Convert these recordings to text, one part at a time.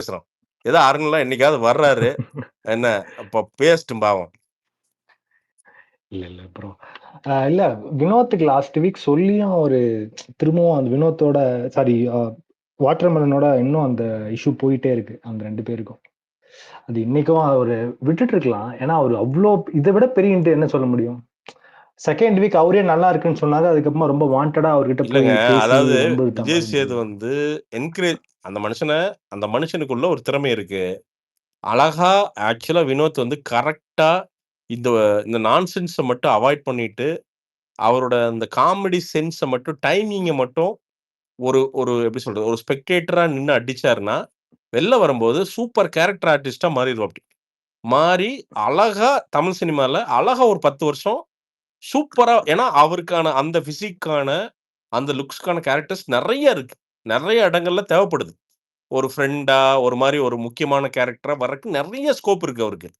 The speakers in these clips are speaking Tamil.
பேசுறோம். ஏதோ அருண்லாம் என்னைக்காவது வர்றாரு. என்ன அப்ப பேசட்டும் பாவம். இல்ல ப்ரோ. இல்ல வினோத்துக்கு லாஸ்ட் வீக் சொல்லியும் அவரு திரும்பவும் அந்த வினோத்தோட சாரி வாட்டர்மெலனோட இன்னும் அந்த இஷ்யூ போயிட்டே இருக்கு அந்த 2 பேருக்கும். அது இன்னைக்கும் அவரு விட்டுட்டு இருக்கலாம். ஏன்னா அவரு அவ்வளோ இதை விட பெரிய என்ன சொல்ல முடியும்? செகண்ட் வீக் அவரே நல்லா இருக்குன்னு சொன்னாரு. அதுக்கப்புறமா ரொம்ப வாண்டடா அவர்கிட்ட போய் இல்லங்க. பேசி அதாவது ரொம்ப இழுத்த விஜய் மாதிரி சேது இருந்தது. வந்து என்கரேஜ் அந்த மனுஷனுக்குள்ள ஒரு திறமை இருக்கு. அழகா ஆக்சுவலா வினோத் வந்து கரெக்ட்டா இந்த இந்த நான்சென்ஸ மட்டும் அவாய்ட் பண்ணிட்டு, அவரோட அந்த காமெடி சென்ஸ மட்டும் டைமிங்க மட்டும் ஒரு ஒரு எப்படி சொல்றது? ஒரு ஸ்பெக்டேட்டரா நின்னு அடிச்சாருன்னா, வெளில வரும்போது சூப்பர் கேரக்டர் ஆர்டிஸ்ட்டா மாறிருவாப்டி. மாறி அழகா தமிழ் சினிமால அழகா ஒரு 10 வருஷம் சூப்பரா ஏன்னா அவருக்கான அந்த பிசிக்கான, அந்த லுக்ஸ்க்கான கேரக்டர்ஸ் நெறைய இருக்கு. நெறைய இடங்கள்ல தேவைப்படுது. ஒரு ஃப்ரெண்டா, ஒரு மாரி ஒரு முக்கியமான கேரக்டரா வர்றக்கு நெறைய ஸ்கோப் இருக்கு அவருக்கு.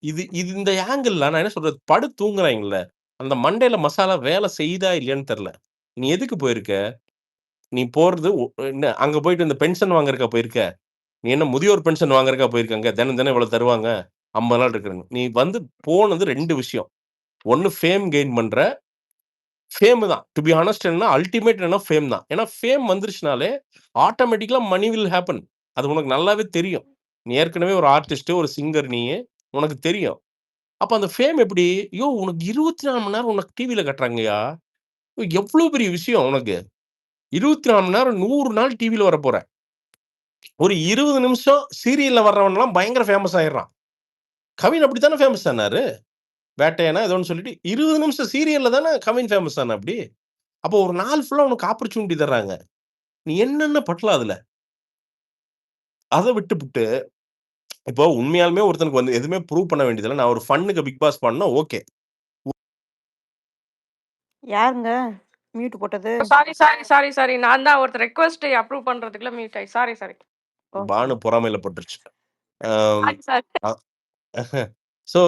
இது இது இந்த ஆங்கிள்ல நான் என்ன சொல்றது, படுத்து தூங்குறாய்ங்கல்ல, அந்த மண்டையில மசாலா வேலை செய்யுதா இல்லையான்னு தெரியல. நீ எதுக்கு போயிருக்க? நீ போறது என்ன அங்க போயிட்டு இந்த பென்ஷன் வாங்குறதுக்கா போயிருக்க? நீ என்ன முதியோர் பென்ஷன் வாங்குறதுக்கா போயிருக்க அங்க? தினம் தினம் இவ்வளோ தருவாங்க. 50 நாள் இருக்கிறன்னு. நீ வந்து போனது 2 விஷயம். ஒண்ணு ஃபேம் கெயின் பண்ற. ஃபேம் தான். டூ பி ஹானஸ்ட் என்னன்னா, அல்டிமேட் என்னன்னா ஃபேம் தான். ஏன்னா ஃபேம் வந்துருச்சுனாலே, ஆட்டோமேட்டிக்கலா மனி வில் ஹேப்பன். அது உனக்கு நல்லாவே தெரியும். நீ ஏற்கனவே ஒரு ஆர்டிஸ்ட், ஒரு சிங்கர் நீயு. உனக்கு தெரியும். அப்ப அந்த ஃபேம் எப்படி? யோவ்! உனக்கு 24 மணி நேரம் உனக்கு டிவில காட்டுறாங்கய்யா. எவ்ளோ பெரிய விஷயம் உனக்கு. 24 மணி நேரம் 100 நாள் டிவில வரப்போற. ஒரு 20 நிமிஷம் சீரியல்ல வர்றவன்லாம் பயங்கர ஃபேமஸ் ஆயிடுறான். கவின் அப்படித்தானே ஃபேமஸ் ஆனாரு. வேட்டையனா ஏதோ ஒண்ணு சொல்லிட்டு 20 நிமிஷம் சீரியல்ல தானே கவின் ஃபேமஸ் ஆனாப்படி. அப்போ ஒரு நாள் ஃபுல்லா உனக்கு ஆப்பர்ச்சுனிட்டி தர்றாங்க. நீ என்னென்ன பண்ணலாம் அதுல? அத விட்டுப்புட்டு, இப்போ உண்மையாலுமே ஒருத்தனுக்கு வந்து எதுவுமே ப்ரூவ் பண்ண வேண்டியதில்ல. நான் ஒரு ஃபன்னுக்கு பிக் பாஸ் பண்ணா ஓகே. யாருங்க மியூட் போட்டது? சாரி. நான் தான் ஒருத்தர் ரெக்வெஸ்ட் அப்ரூவ் பண்றதுக்குள்ள மியூட் ஆயி. சாரி. ஓகே. பானு பொறாமையில பட்டுருச்சு. சாரி. அ ஸோ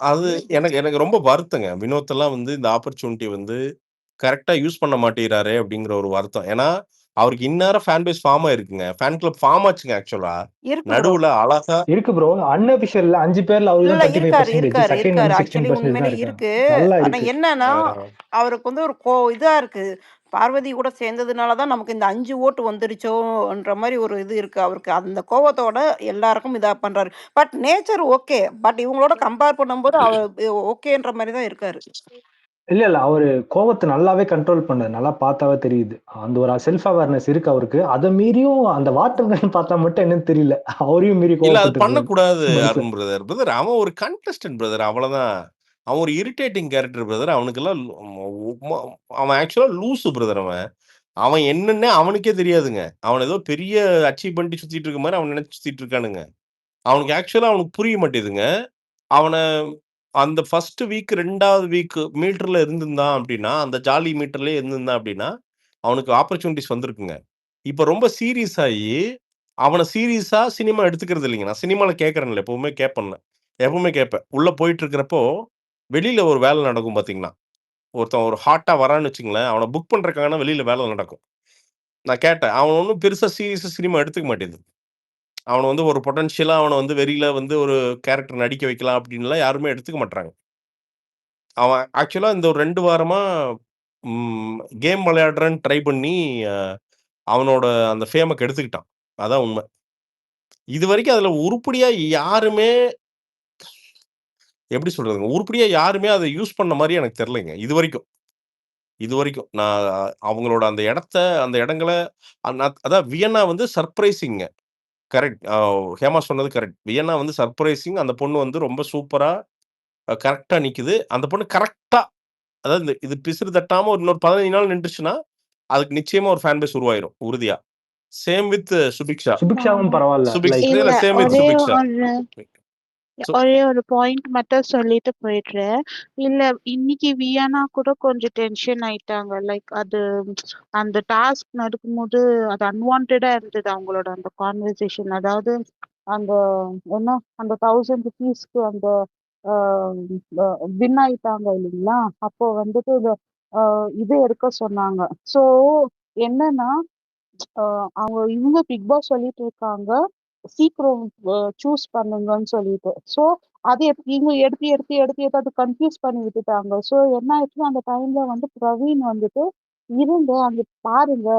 அது எனக்கு எனக்கு ரொம்ப வருத்தங்க. வினோத் எல்லாம் வந்து இந்த ஆப்பர்ச்சுனிட்டி வந்து கரெக்ட்டா யூஸ் பண்ண மாட்டேங்கிறாரே அப்படிங்கிற ஒரு வருத்தம். ஏன்னா, அவருக்கு இந்நேரம் ஃபேன் பேஸ் ஃபார்ம் ஆயிருக்குங்க. ஃபேன் கிளப் ஃபார்ம் ஆச்சுங்க ஆக்சுவலா. இருக்கு ப்ரோ. நடுவுல அழகா இருக்கு ப்ரோ. அன்அபிஷியல்ல 5 பேர்ல அவரு இல்ல தான் 35%. செகண்ட் வந்து ஆக்சுவலி 16% உண்மையிலே தான் இருக்காங்க. இருக்கு. நல்லா ஆனா இருக்கு. என்னன்னா, அ அவருக்கு வந்து ஒரு இதா இருக்கு. பார்வதி கூட சேர்ந்ததுனால தான் நமக்கு இந்த 5 ஓட்டு வந்துருச்சோன்ற மாரி ஒரு இது இருக்கு. அவருக்கு அந்த கோவத்தோட எல்லாருக்கும் இதா பண்றாரு. But nature okay. பட் இவங்களோட கம்பேர் பண்ணும்போது அவர் ஓகேன்ற மாரி தான் இருக்காரு. இல்ல. அவரு கோவத்த நல்லாவே கண்ட்ரோல் பண்ணாரு. நல்லா பார்த்தாவே தெரியுது. அந்த ஒரு செல்ஃப் அவேர்னஸ் இருக்கு அவருக்கு. அத மீறியும் அந்த வாட்டர்மேலன் பார்த்தா மட்டும் என்னன்னு தெரியல. அவரையும் மீறி இல்ல அது கோவப்பட்டுருக்காரு பண்ணக்கூடாது மனுஷன். அருண் பிரதர். பிரதர் அவன் ஒரு கண்டஸ்டன்ட் பிரதர் அவ்வளதான். அவன் ஒரு இரிட்டேட்டிங் கேரக்டர் பிரதர். அவனுக்கெல்லாம் அவன் ஆக்சுவலா லூசு பிரதர் அவன். அவன் என்னன்னே அவனுக்கே தெரியாதுங்க. அவன் ஏதோ பெரிய அச்சீவ் பண்ணிட்டு சுத்திட்டு இருக்க மாரி அவன் நினைச்சு சுத்திட்டு இருக்கானுங்க. அவனுக்கு ஆக்சுவலா அவனுக்கு புரிய மாட்டேங்குதுங்க. அவன அந்த ஃபர்ஸ்ட் வீக் 2வது வீக் மீட்டர்ல இருந்திருந்தான் அப்டின்னா, அந்த ஜாலி மீட்டர்லயே இருந்திருந்தான் அப்டின்னா, அவனுக்கு ஆப்பர்ச்சுனிட்டீஸ் வந்திருக்குங்க. இப்ப ரொம்ப சீரியஸ் ஆயி, அவன சீரியஸா சினிமா எடுத்துக்கிறது இல்லைங்க. நான் சினிமால கேட்கிறேன்ல, எப்பவுமே கேட்பேன். உள்ள போயிட்டு இருக்கிறப்போ, வெளியில ஒரு வேலை நடக்கும் பார்த்தீங்கன்னா, ஒருத்தன் ஒரு ஹாட்டா வரான்னு வச்சுக்கங்களேன், அவன புக் பண்றதுக்கான வெளியில வேலை நடக்கும். நான் கேட்டேன். அவன் ஒண்ணும் பெருசா சீரியஸா சினிமா எடுத்துக்க மாட்டேங்குது. அவன வந்து ஒரு பொட்டன்ஷியலா அவன வந்து வெளியில வந்து ஒரு கேரக்டர் நடிக்க வைக்கலாம் அப்டின்னுலாம் யாருமே எடுத்துக்க மாட்றாங்க. அவன் ஆக்சுவலா இந்த ஒரு 2 வாரமா கேம் விளையாடுறேன்னு ட்ரை பண்ணி, அ அவனோட அந்த ஃபேம கெடுத்துக்கிட்டான். அதான் உண்ம. இதுவரைக்கும் அதுல உருப்படியா யாருமே எப்படி சொல்றதுங்க? உருப்படியா யாருமே அத யூஸ் பண்ண மாரி எனக்கு தெரியலைங்க. இதுவரைக்கும். நான் அவங்களோட அந்த இடங்கள அதான் வியன்னா வந்து சர்ப்ரைசிங்க. கரெக்ட். ஹேமா சொன்னது கரெக்ட். வியன்னா வந்து சர்ப்ரைசிங். அந்த பொண்ணு வந்து ரொம்ப சூப்பரா கரெக்ட்டா நிக்குது. அந்த பொண்ணு கரெக்ட்டா அதாவது இது பிசிறு தட்டாம ஒரு இன்னொரு 15 நாள் நின்றுச்சுன்னா, அதுக்கு நிச்சயமா ஒரு ஃபேன் பேஸ் உருவாயிரும். உறுதியா. Same with Subiksha. சுபிக்ஷாவும் பரவால்ல. லைக் இல்ல இல்ல சேம் வித் ஒரே சுபிக்ஷா. ஒரு சு ஒரே ஒரு பாயிண்ட் மட்டும் சொல்லிட்டு போயிடுறேன். இல்ல இன்னைக்கு வியானா கூட கொஞ்சம் டென்ஷன் ஆயிட்டாங்க. லைக் அது அந்த டாஸ்க் நடக்கும்போது அது அன்வான்டா இருந்தது அவங்களோட அந்த கான்வர்சேஷன். அதாவது அந்த என்ன அந்த ₹1000க்கு அந்த வின் ஆயிட்டாங்க இல்லைங்களா? அப்போ வந்துட்டு இது எடுக்க சொன்னாங்க. ஸோ என்னன்னா அவங்க இவங்க பிக் பாஸ் சொல்லிட்டு இருக்காங்க. சீக்கிரம் சூஸ் பண்ணுங்கன்னு சொல்லிட்டு. ஸோ அது இவங்க எடுத்து அது கன்ஃபியூஸ் பண்ணி விட்டுட்டாங்க. ஸோ என்ன ஆயிடுச்சுன்னா அந்த டைம்ல வந்து பிரவீன் வந்துட்டு இருங்க அங்க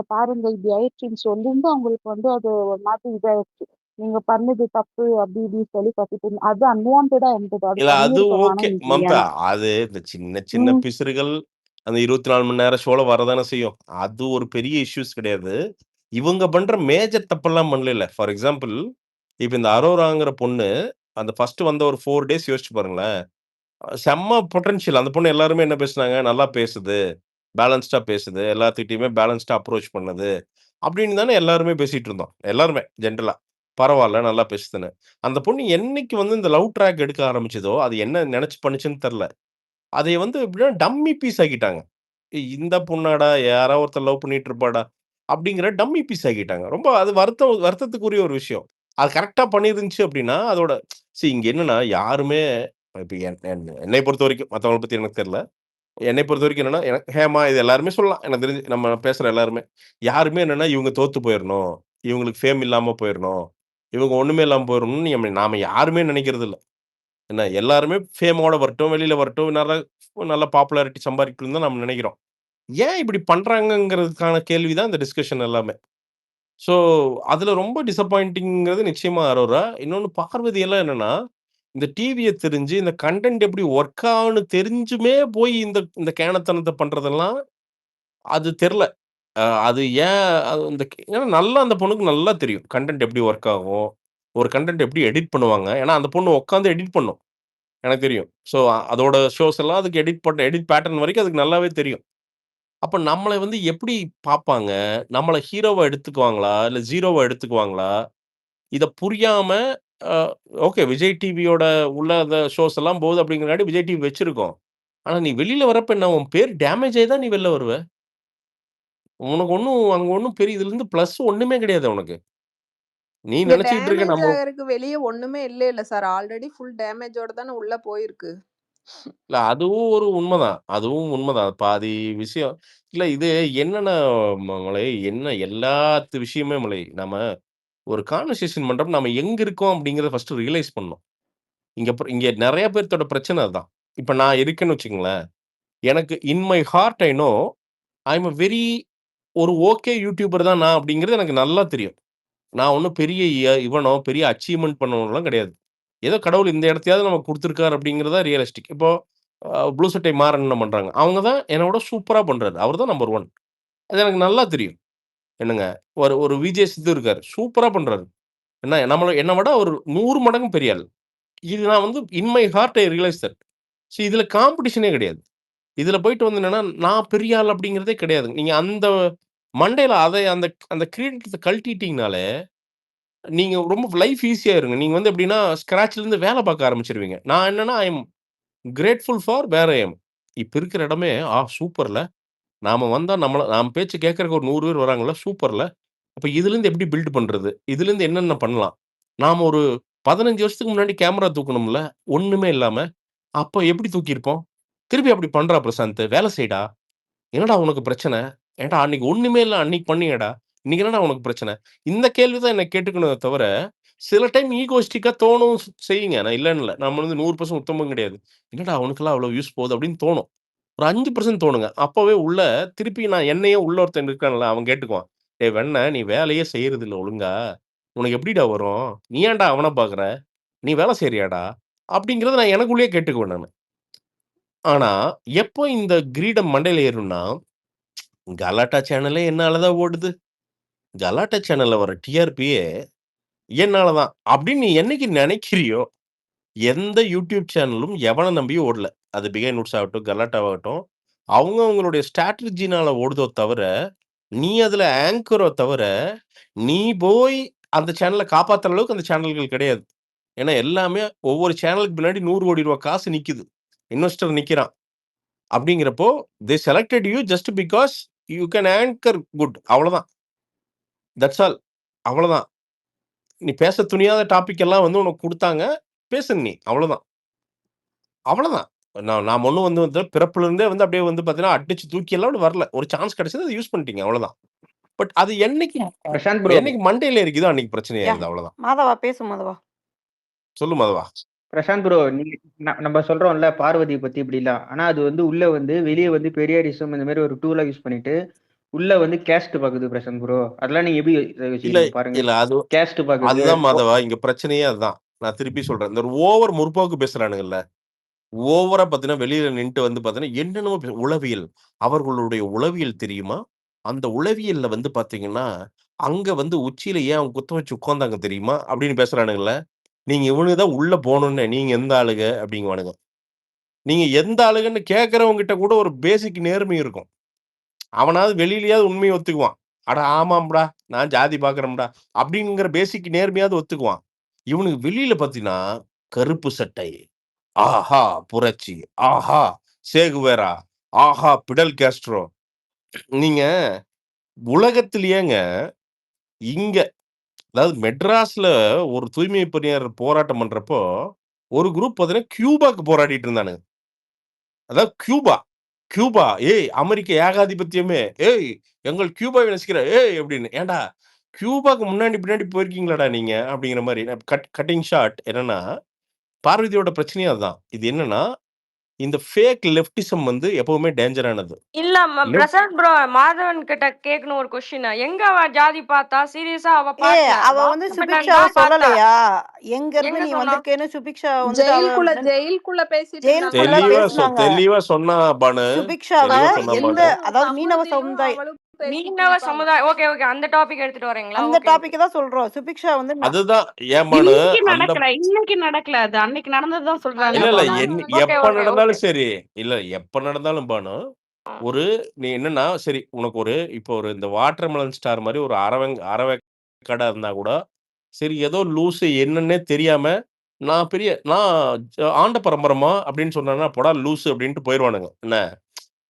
பாருங்க இப்படி ஆயிடுச்சுன்னு சொல்லிருந்து அவங்களுக்கு வந்து அது ஒரு மாதிரி இதாயிடுச்சு. நீங்க பண்ணது தப்பு அப்படி இப்படின்னு சொல்லி கத்திட்டு அது அன்வான்டா இருந்தது. அது இல்ல அது பண்ணியிருக்க ஓகே. வேணாம் நீங்க மம்தா, ஏன்னா. அது இந்த சின்ன சின்ன ம். பிசுறுகள் அந்த 24 மணி நேரம் ஷோல வரதானே செய்யும். அது ஒரு பெரிய இஷ்யூஸ் கிடையாது. இவங்க பண்ற மேஜர் தப்பெல்லாம் பண்ணலைல. ஃபார் எக்ஸாம்பிள், இப்ப இந்த அரோராங்கிற பொண்ணு, அந்த ஃபர்ஸ்ட் வந்த ஒரு 4 டேஸ் யோசிச்சு பாருங்களேன். செம்ம பொட்டன்ஷியல். அந்த பொண்ணு எல்லாருமே என்ன பேசுனாங்க? நல்லா பேசுது, பேலன்ஸ்டா பேசுது, எல்லாத்துக்கிட்டயுமே பேலன்ஸ்டா அப்ரோச் பண்ணுது. அப்படின்னு தானே எல்லாருமே பேசிட்டு இருந்தோம். எல்லாருமே ஜென்ரலா. பரவால்ல நல்லா பேசுதுன்னு. அந்த பொண்ணு என்னைக்கு வந்து இந்த லவ் ட்ராக் எடுக்க ஆரம்பிச்சதோ, அது என்ன நெனச்சு பண்ணுச்சுன்னு தெர்ல. அதைய வந்து எப்படின்னா டம்மி பீஸ் ஆக்கிட்டாங்க. இந்த பொண்ணாடா? யாரோ ஒருத்தன் லவ் பண்ணிட்டு இருப்பாடா? அப்படிங்கிற டம்மி பீஸ் ஆக்கிட்டாங்க. ரொம்ப அது வருத்தத்துக்குரிய ஒரு விஷயம். அது கரெக்ட்டா பண்ணியிருந்துச்சு அப்படின்னா, அதோட இங்க என்னன்னா யாருமே இப்ப என்னைய பொறுத்தவரைக்கும், மத்தவங்கள பத்தி எனக்கு தெரியல. என்னைய பொறுத்தவரைக்கும் என்னன்னா, ஹேமா இது எல்லாருமே சொல்லலாம். எனக்கு தெரிஞ்சு நம்ம பேசுற எல்லாருமே. யாருமே என்னன்னா, இவங்க தோத்து போயிறணும். இவங்களுக்கு ஃபேம் இல்லாம போயிறணும். இவங்க ஒண்ணுமே இல்லாம போயிறணும்னு நாம யாருமே நெனைக்கிறது இல்ல. என்ன எல்லாருமே ஃபேமோட வரட்டும், வெளியில வரட்டும், நல்ல பாப்புலாரிட்டி சம்பாரிக்கணும்னு தான் நம்ம நெனைக்கிறோம். ஏன் இப்படி பண்றாங்கங்கிறதுக்கான கேள்வி தான் இந்த டிஸ்கஷன் எல்லாமே. ஸோ, அதுல ரொம்ப டிசப்பாயிண்டிங்கிறது நிச்சயமா அரோரா. இன்னொன்னு பார்வதி எல்லாம் என்னன்னா, இந்த டிவிய தெரிஞ்சு, இந்த கன்டென்ட் எப்படி ஒர்க் ஆகும்னு தெரிஞ்சுமே போய் இந்த இந்த கேணத்தனத்த பண்றதெல்லாம், அது தெர்ல. அது ஏன் அது இந்த ஏன்னா நல்லா அந்த பொண்ணுக்கு நல்லா தெரியும். கன்டென்ட் எப்படி ஒர்க் ஆகும்? ஒரு கன்டென்ட் எப்படி எடிட் பண்ணுவாங்க? ஏன்னா அந்த பொண்ணு உட்கார்ந்து எடிட் பண்ணும். எனக்கு தெரியும். ஸோ, அதோட ஷோஸ் எல்லாம் அதுக்கு எடிட் பேட்டர்ன் வரைக்கும் அதுக்கு நல்லாவே தெரியும். அப்ப நம்மள வந்து எப்படி பார்ப்பாங்க? நம்மள ஹீரோவா எடுத்துக்குவாங்களா? இல்ல ஜீரோவா எடுத்துக்குவாங்களா? இத புரியாம அ ஓகே விஜய் டிவியோட உள்ள அந்த ஷோஸ் எல்லாம் போகுது அப்படிங்கிறங்காட்டி விஜய் டிவி வச்சிருக்கோம். ஆனா நீ வெளியில வரப்ப என்ன உன் பேர் டேமேஜ் ஆயி தான் நீ வெளில வருவ. உனக்கு ஒண்ணும் அங்க ஒண்ணும் பெரிய இதுலருந்து பிளஸ் ஒண்ணுமே கிடையாது உனக்கு. நீ இங்க நெனச்சுக்கிட்டு இருக்க டேமேஜ் நம்ம ஆகறக்கு வெளிய ஒண்ணுமே இல்லைல்ல சார். ஆல்ரெடி ஃபுல் டேமேஜோட தானே உள்ள போயிருக்கு. இல்ல அதுவும் ஒரு உண்மதான். அதுவும் உண்மதான். பாதி விஷயம் இல்ல இது என்னன்னா மலை என்ன எல்லாத்து விஷயமே மலை, நம்ம ஒரு கான்வர்சேஷன் பண்றப்ப நம்ம எங்க இருக்கோம் அப்படிங்கிறத ஃபர்ஸ்ட் ரியலைஸ் பண்ணணும். இங்க நெறைய பேர்த்தோட பிரச்சனை அதான். இப்ப நான் இருக்கேன்னு வச்சுக்கங்களேன். எனக்கு in my heart I know I am a very ஒரு ஓகே யூடியூபர் தான் நான் அப்படிங்கிறது எனக்கு நல்லா தெரியும். நான் ஒண்ணும் பெரிய இவனோ, பெரிய அச்சீவ்மென்ட் பண்ணவன்லாம் கிடையாது. ஏதோ கடவுள் இந்த இடத்தையாவது நமக்கு குடுத்துருக்கார் அப்படிங்கிறது தான் ரியலிஸ்டிக். இப்போ ப்ளூ சட்டை மாறன் என்ன பண்றாங்க. அவங்க தான் என்னை விட சூப்பரா பண்றாரு. அவர் தான் நம்பர் 1. அது எனக்கு நல்லா தெரியும். என்னங்க, ஒரு ஒரு விஜே சித்து இருக்காரு. சூப்பரா பண்றாரு. என்ன விட ஒரு 100 மடங்கு பெரிய ஆள். இது நான் வந்து in my heart I realise that. இதுல காம்படிஷனே கிடையாது. இதுல போயிட்டு வந்து என்னன்னா, நான் பெரிய ஆள் அப்படிங்கிறதே கிடையாதுங்க. நீங்க அந்த மண்டையில அந்த அந்த கிரீடத்த கழட்டிட்டீங்கனாலே, நீங்க ரொம்ப லைஃப் ஈஸியா ஆயிருங்க. நீங்க வந்து எப்படின்னா, ஸ்க்ராட்ச்லேருந்து வேலை பார்க்க ஆரம்பிச்சுருவீங்க. நான் என்னன்னா, ஐ அம் கிரேட்ஃபுல் ஃபார் வேர் ஐ அம். இப்ப இருக்கிற இடமே, சூப்பர்ல. நாம வந்தா நம்ம பேச்ச கேட்கறக்கு ஒரு 100 பேர் வராங்கல்ல, சூப்பர்ல. அப்ப இதுலருந்து எப்படி பில்ட் பண்றது? இதுலருந்து என்னென்ன பண்ணலாம்? நாம ஒரு 15 வருஷத்துக்கு முன்னாடி கேமரா தூக்கணும்ல, ஒண்ணுமே இல்லாம. அப்ப எப்படி தூக்கியிருப்போம்? திருப்பி அப்படி பண்றா பிரசாந்த். வேலை செய்டா. என்னடா உனக்கு பிரச்சனை? ஏன்டா அன்னைக்கு ஒண்ணுமே இல்ல அன்னைக்கு பண்ணியேடா. இன்னைக்கு என்னடா உனக்கு பிரச்சனை? இந்த கேள்வி தான் என்ன கேட்டுக்கணுமே தவிர, சில டைம் ஈகோயிஸ்டிக்கா தோணும் செய்யுங்க. நான் இல்லன்னு இல்ல. நம்ம வந்து 100% உத்தமம் கிடையாது. என்னடா அவனுக்கெல்லாம் அவ்வளோ வியூஸ் போகுது அப்படின்னு தோணும். ஒரு 5% தோணுங்க. அப்பவே உள்ள திருப்பி என்னையே உள்ள ஒருத்தன் இருக்கான்ல, அவன் கேட்டுக்குவான். "டேய் வெண்ண நீ வேலையே செய்றது இல்ல ஒழுங்கா. உனக்கு எப்படிடா வரும்? நீ ஏன்டா அவன பார்க்குற? நீ வேலை செய்றியாடா?" அப்படிங்கிறத நான் எனக்குள்ளேயே கேட்டுக்குவேன் நானு. ஆனா, எப்போ இந்த கிரீடம் மண்டையில ஏறும்னா, கலாட்டா சேனலே என்னால தான் ஓடுது. கலாட்டா சேனல்ல வர டிஆர்பியே என்னால தான். அப்படின்னு நீ என்னைக்கு நெனைக்கிறியோ, எந்த யூடியூப் சேனலும் எவன நம்பியும் ஓடல. அது பிஹைண்ட் நூட்ஸ் ஆகட்டும், கலாட்டாவாகட்டும், அவங்க அவங்களுடைய ஸ்ட்ராட்டஜினால ஓடுதோ தவிர, நீ அதுல ஆங்கரோ தவிர, நீ போய் அந்த சேனல காப்பாத்துற அளவுக்கு அந்த சேனல்கள் கிடையாது. ஏன்னா எல்லாமே ஒவ்வொரு சேனலுக்கு பின்னாடி ரூ. 100,00,00,000 காசு நிக்குது. இன்வெஸ்டர் நிக்கிறான். அப்படிங்கிறப்போ, they selected you just because you can anchor good. அவ்வளோதான். That's all. அவ்வளோதான். நீ பேச துணியாத டாபிக் எல்லாம் வந்து உனக்கு குடுத்தாங்க. பேசு நீ. அவ்வளோதான். அவ்வளோதான். நாம ஒண்ணும் வந்து பிறப்புல இருந்தே வந்து அப்படியே வந்து பார்த்தீங்கன்னா, அடிச்சு தூக்கி எல்லாம் வரல. ஒரு சான்ஸ் கிடைச்சது. அத யூஸ் பண்ணிட்டீங்க. அவ்வளோதான். பட் அது என்னைக்கு பிரசாந்த் ப்ரோ என்னைக்கு மண்டையில இருக்குதோ அன்னைக்கு யா பிரச்சனையாயிருது. அவ்வளவுதான். மாதவா பேசு மாதவா. சொல்லு மாதவா. பிரசாந்த் ப்ரோ நீங்க நம்ம சொல்றோம்ல பார்வதியை பத்தி இப்படிலாம், ஆனா அது வந்து உள்ள வந்து வெளியே வந்து பெரியாரிசம் இந்த மாதிரி ஒரு டூலா யூஸ் பண்ணிட்டு உள்ள வந்து கேஸ்ட் பாக்குது பிரசாந்த் ப்ரோ. அதெல்லாம் நீங்க எப்படி இல்ல யோசிக்கிறீங்க பாருங்க. இல்ல அது கேஸ்ட் பாக்குது. அதுதான் மாதவா இங்க பிரச்சனையே அதுதான். நான் திருப்பி சொல்றேன். இந்த ஓவர் முற்போக்கு பேசுறானுங்கல்ல, ஓவரா பாத்தீங்கன்னா வெளியில நின்னுட்டு வந்து பாத்தீங்கன்னா என்னென்னமோ உளவியல். அவர்களுடைய உளவியல் தெரியுமா? அந்த உளவியல்ல வந்து பாத்தீங்கன்னா, அங்க வந்து உச்சியில ஏன் அவங்க குத்த வச்சு உட்கார்ந்தாங்க தெரியுமா? அப்படின்னு பேசுறானுங்கல்ல. நீங்க இவனுங்க தான் உள்ள போணும்னே. நீங்க எந்த ஆளுக? அப்படிங்குவானுங்க. நீங்க எந்த ஆளுகன்னு கேட்கிறவங்க கிட்ட கூட ஒரு பேசிக் நேர்மை இருக்கும். அவனாவது வெளியிலயாவது உண்மைய ஒத்துக்குவான். அட ஆமாம்டா, நான் ஜாதி பார்க்குறேன்டா, அப்படிங்கிற பேசிக் நேர்மையாவது ஒத்துக்குவான். இவனுக்கு வெளியில பார்த்தீங்கன்னா, கருப்பு சட்டை, ஆஹா! புரட்சி, ஆஹா! சேகுவேரா, ஆஹா! Fidel Castro. நீங்க உலகத்திலேயேங்க இங்க அதாவது மெட்ராஸ்ல ஒரு தூய்மை பணியாளர் போராட்டம் பண்றப்போ, ஒரு குரூப் பார்த்தீங்கன்னா, கியூபாக்கு போராடிட்டு இருந்தானுங்க. அதாவது கியூபா. கியூபா, "ஏய் அமெரிக்க ஏகாதிபத்தியமே, ஏய் எங்கள் கியூபாவை நேசிக்கிற, ஏய்" அப்படின்னு. ஏன்டா கியூபாக்கு முன்னாடி பின்னாடி போயிருக்கீங்களாடா நீங்க? அப்படிங்கிற மாரி. கட்டிங் ஷார்ட் என்னன்னா, பார்வதியோட பிரச்சனையே அதுதான். இது என்னன்னா, இந்த ஃபேக் லெஃப்டிசம் வந்து எப்பவுமே டேஞ்சரானது. இல்ல லெஃப்ட் பிரசாந்த் ப்ரோ, மாதவன் கிட்ட கேட்கணும் ஒரு கொஸ்டின். எங்க அவ ஜாதி பார்த்தா? சீரியஸா அவ அவ பாக்கல. வந்து வாட்ஸ்அப்ல சுபிக்ஷாவை தான் பார்த்தா. சொல்லலையா? எங்க இருந்து எங்க நீ சொன்னா? வந்திருக்கேன்னு சுபிக்ஷா வந்துட்டு அவ ஜெயிலுக்குள்ள பேசிட்டு ஜெயிலுக்குள்ள இருந்தாங்க தெளிவா பேசுனாங்க. தெளிவா சொன்னா பானு. சுபிக்ஷாவ தெளிவா சொன்னா எந்த பானு. அதாவது மீனவ சமூர்த்தியும் சமுதாய அவளும் பேசிட்டு மீனவ இருப்பாங்க. சமுதாயம். ஓகே ஓகே, அந்த டாபிக் எடுத்துட்டு வரீங்களா? அந்த ஓகே ஓகே. டாபிக் தான் சொல்றோம். சுபிக்ஷா வந்து அதுதான் ஏன் பானு இன்னைக்கு அந்த நடக்கல, இன்னைக்கு நடக்கல, அது அன்னைக்கு நடந்ததுதான் சொல்றாங்க இல்ல பானு. ஓகே எப்ப ஓகே ஓகே. நடந்தாலும் சரி. இல்ல எப்ப நடந்தாலும் பானு, ஒரு நீ என்னன்னா சரி உனக்கு ஒரு இப்போ ஒரு இந்த வாட்டர்மெலன் ஸ்டார் மாரி ஒரு அரவேக்காடா இருந்தா கூட, சரி ஏதோ லூசு என்னன்னே தெரியாம, நான் ஆண்ட பரம்பரமா அப்படின்னு சொன்னான்னா, போடா லூசு அப்படின்ட்டு போயிருவானுங்க. என்ன?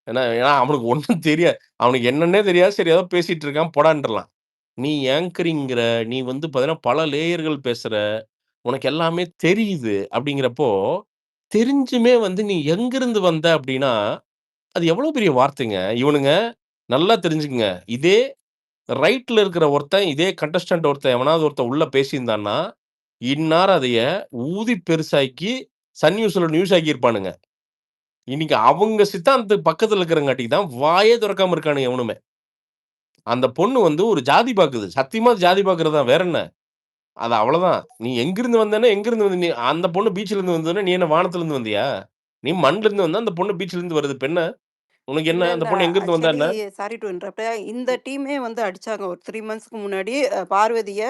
ஏன்னா அவனுக்கு ஒண்ணும் தெரியாது. அவனுக்கு என்னன்னே தெரியாது. சரி ஏதோ பேசிட்டு இருக்கான் போடான்றலாம். நீ ஆங்கரிங்கிற, நீ வந்து பார்த்தீங்கன்னா பல லேயர்கள் பேசுற, உனக்கு எல்லாமே தெரியுது அப்படிங்கிறப்போ, தெரிஞ்சுமே வந்து நீ எங்கிருந்து வந்த அப்படின்னா, அது எவ்வளோ பெரிய வார்த்தைங்க. இவனுங்க நல்லா தெரிஞ்சுக்கங்க. இதே ரைட்ல இருக்கிற ஒருத்தன், இதே கண்டஸ்டன்ட் ஒருத்தன் எவனாவது ஒருத்தன் உள்ள பேசியிருந்தான்னா, இந்நேரம் அதைய ஊதி பெருசாக்கி, சன் நியூஸ்ல நியூஸ் ஆக்கியிருப்பானுங்க. இன்னைக்கு அவங்க சித்தாந்தத்துக்கு பக்கத்துல இருக்கிறங்காட்டிக்கு தான் வாயே தொறக்காம இருக்கானுங்க எவனுமே. அந்த பொண்ணு வந்து ஒரு ஜாதி பாக்குது. சத்தியமா அது ஜாதி பாக்குறது தான். வேற என்ன? அது அவ்வளதான். நீ எங்கிருந்து வந்தன்னா, எங்கிருந்து வந்த நீ அந்த பொண்ணு பீச்ல இருந்து வந்ததுன்னா, நீ என்ன வானத்துல இருந்து வந்தியா? நீ மண்ல இருந்து வந்தா, அந்த பொண்ணு பீச்ல இருந்து வருது. இப்ப என்ன? உனக்கு என்ன? இல்ல, அந்த இல்ல. பொண்ணு எங்கிருந்து வந்தா ஆக்சுவலி என்ன? Sorry to interrupt. இந்த டீமே வந்து அடிச்சாங்க. ஒரு 3 மந்த்ஸ்க்கு முன்னாடி பார்வதிய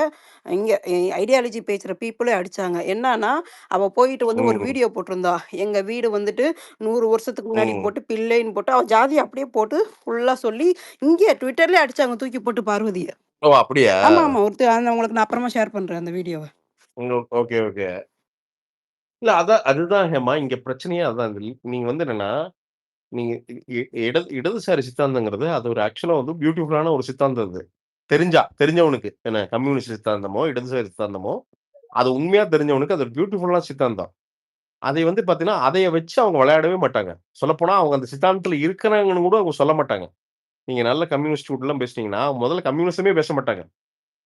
இங்க ஐடியாலஜி பேசுற பீப்பிளே அடிச்சாங்க. என்னான்னா, அவ போயிட்டு வந்து ஒரு ம். வீடியோ போட்டிருந்தா. எங்க வீடு வந்துட்டு 100 வருஷத்துக்கு முன்னாடி ம். போட்டு பிள்ளைன்னு போட்டு, அவ ஜாதிய அப்படியே போட்டு ஃபுல்லா சொல்லி, இங்கே ட்விட்டர்லயே அடிச்சாங்க தூக்கி போட்டு பார்வதிய. ஓ! அப்படியா? ஆமா, ஆமா. அந்த உங்களுக்கு நான் அப்புறமா ஷேர் பண்றேன் அந்த வீடியோவ. Okay, okay. இல்ல அதுதான் ஹேமா. இங்க பிரச்சனையே அதான். நீங்க வந்து என்னன்னா, நீங்க இடதுசாரி சித்தாந்தங்கிறது, அது ஒரு ஆக்சுவலா வந்து பியூட்டிஃபுல்லான ஒரு சித்தாந்தம் அது. தெரிஞ்சவனுக்கு. என்ன கம்யூனிஸ்ட் சித்தாந்தமோ, இடதுசாரி சித்தாந்தமோ, அது உண்மையா தெரிஞ்சவனுக்கு அது ஒரு பியூட்டிஃபுல்லான சித்தாந்தம். அதை வந்து பார்த்தீங்கன்னா, அதைய வச்சு அவங்க விளையாடவே மாட்டாங்க. சொல்லப்போனா அவங்க அந்த சித்தாந்தத்துல இருக்கிறாங்கன்னு கூட அவங்க சொல்ல மாட்டாங்க. நீங்க நல்ல கம்யூனிஸ்ட் கூடலாம் பேசுனீங்கன்னா, முதல்ல கம்யூனிசமே பேச மாட்டாங்க.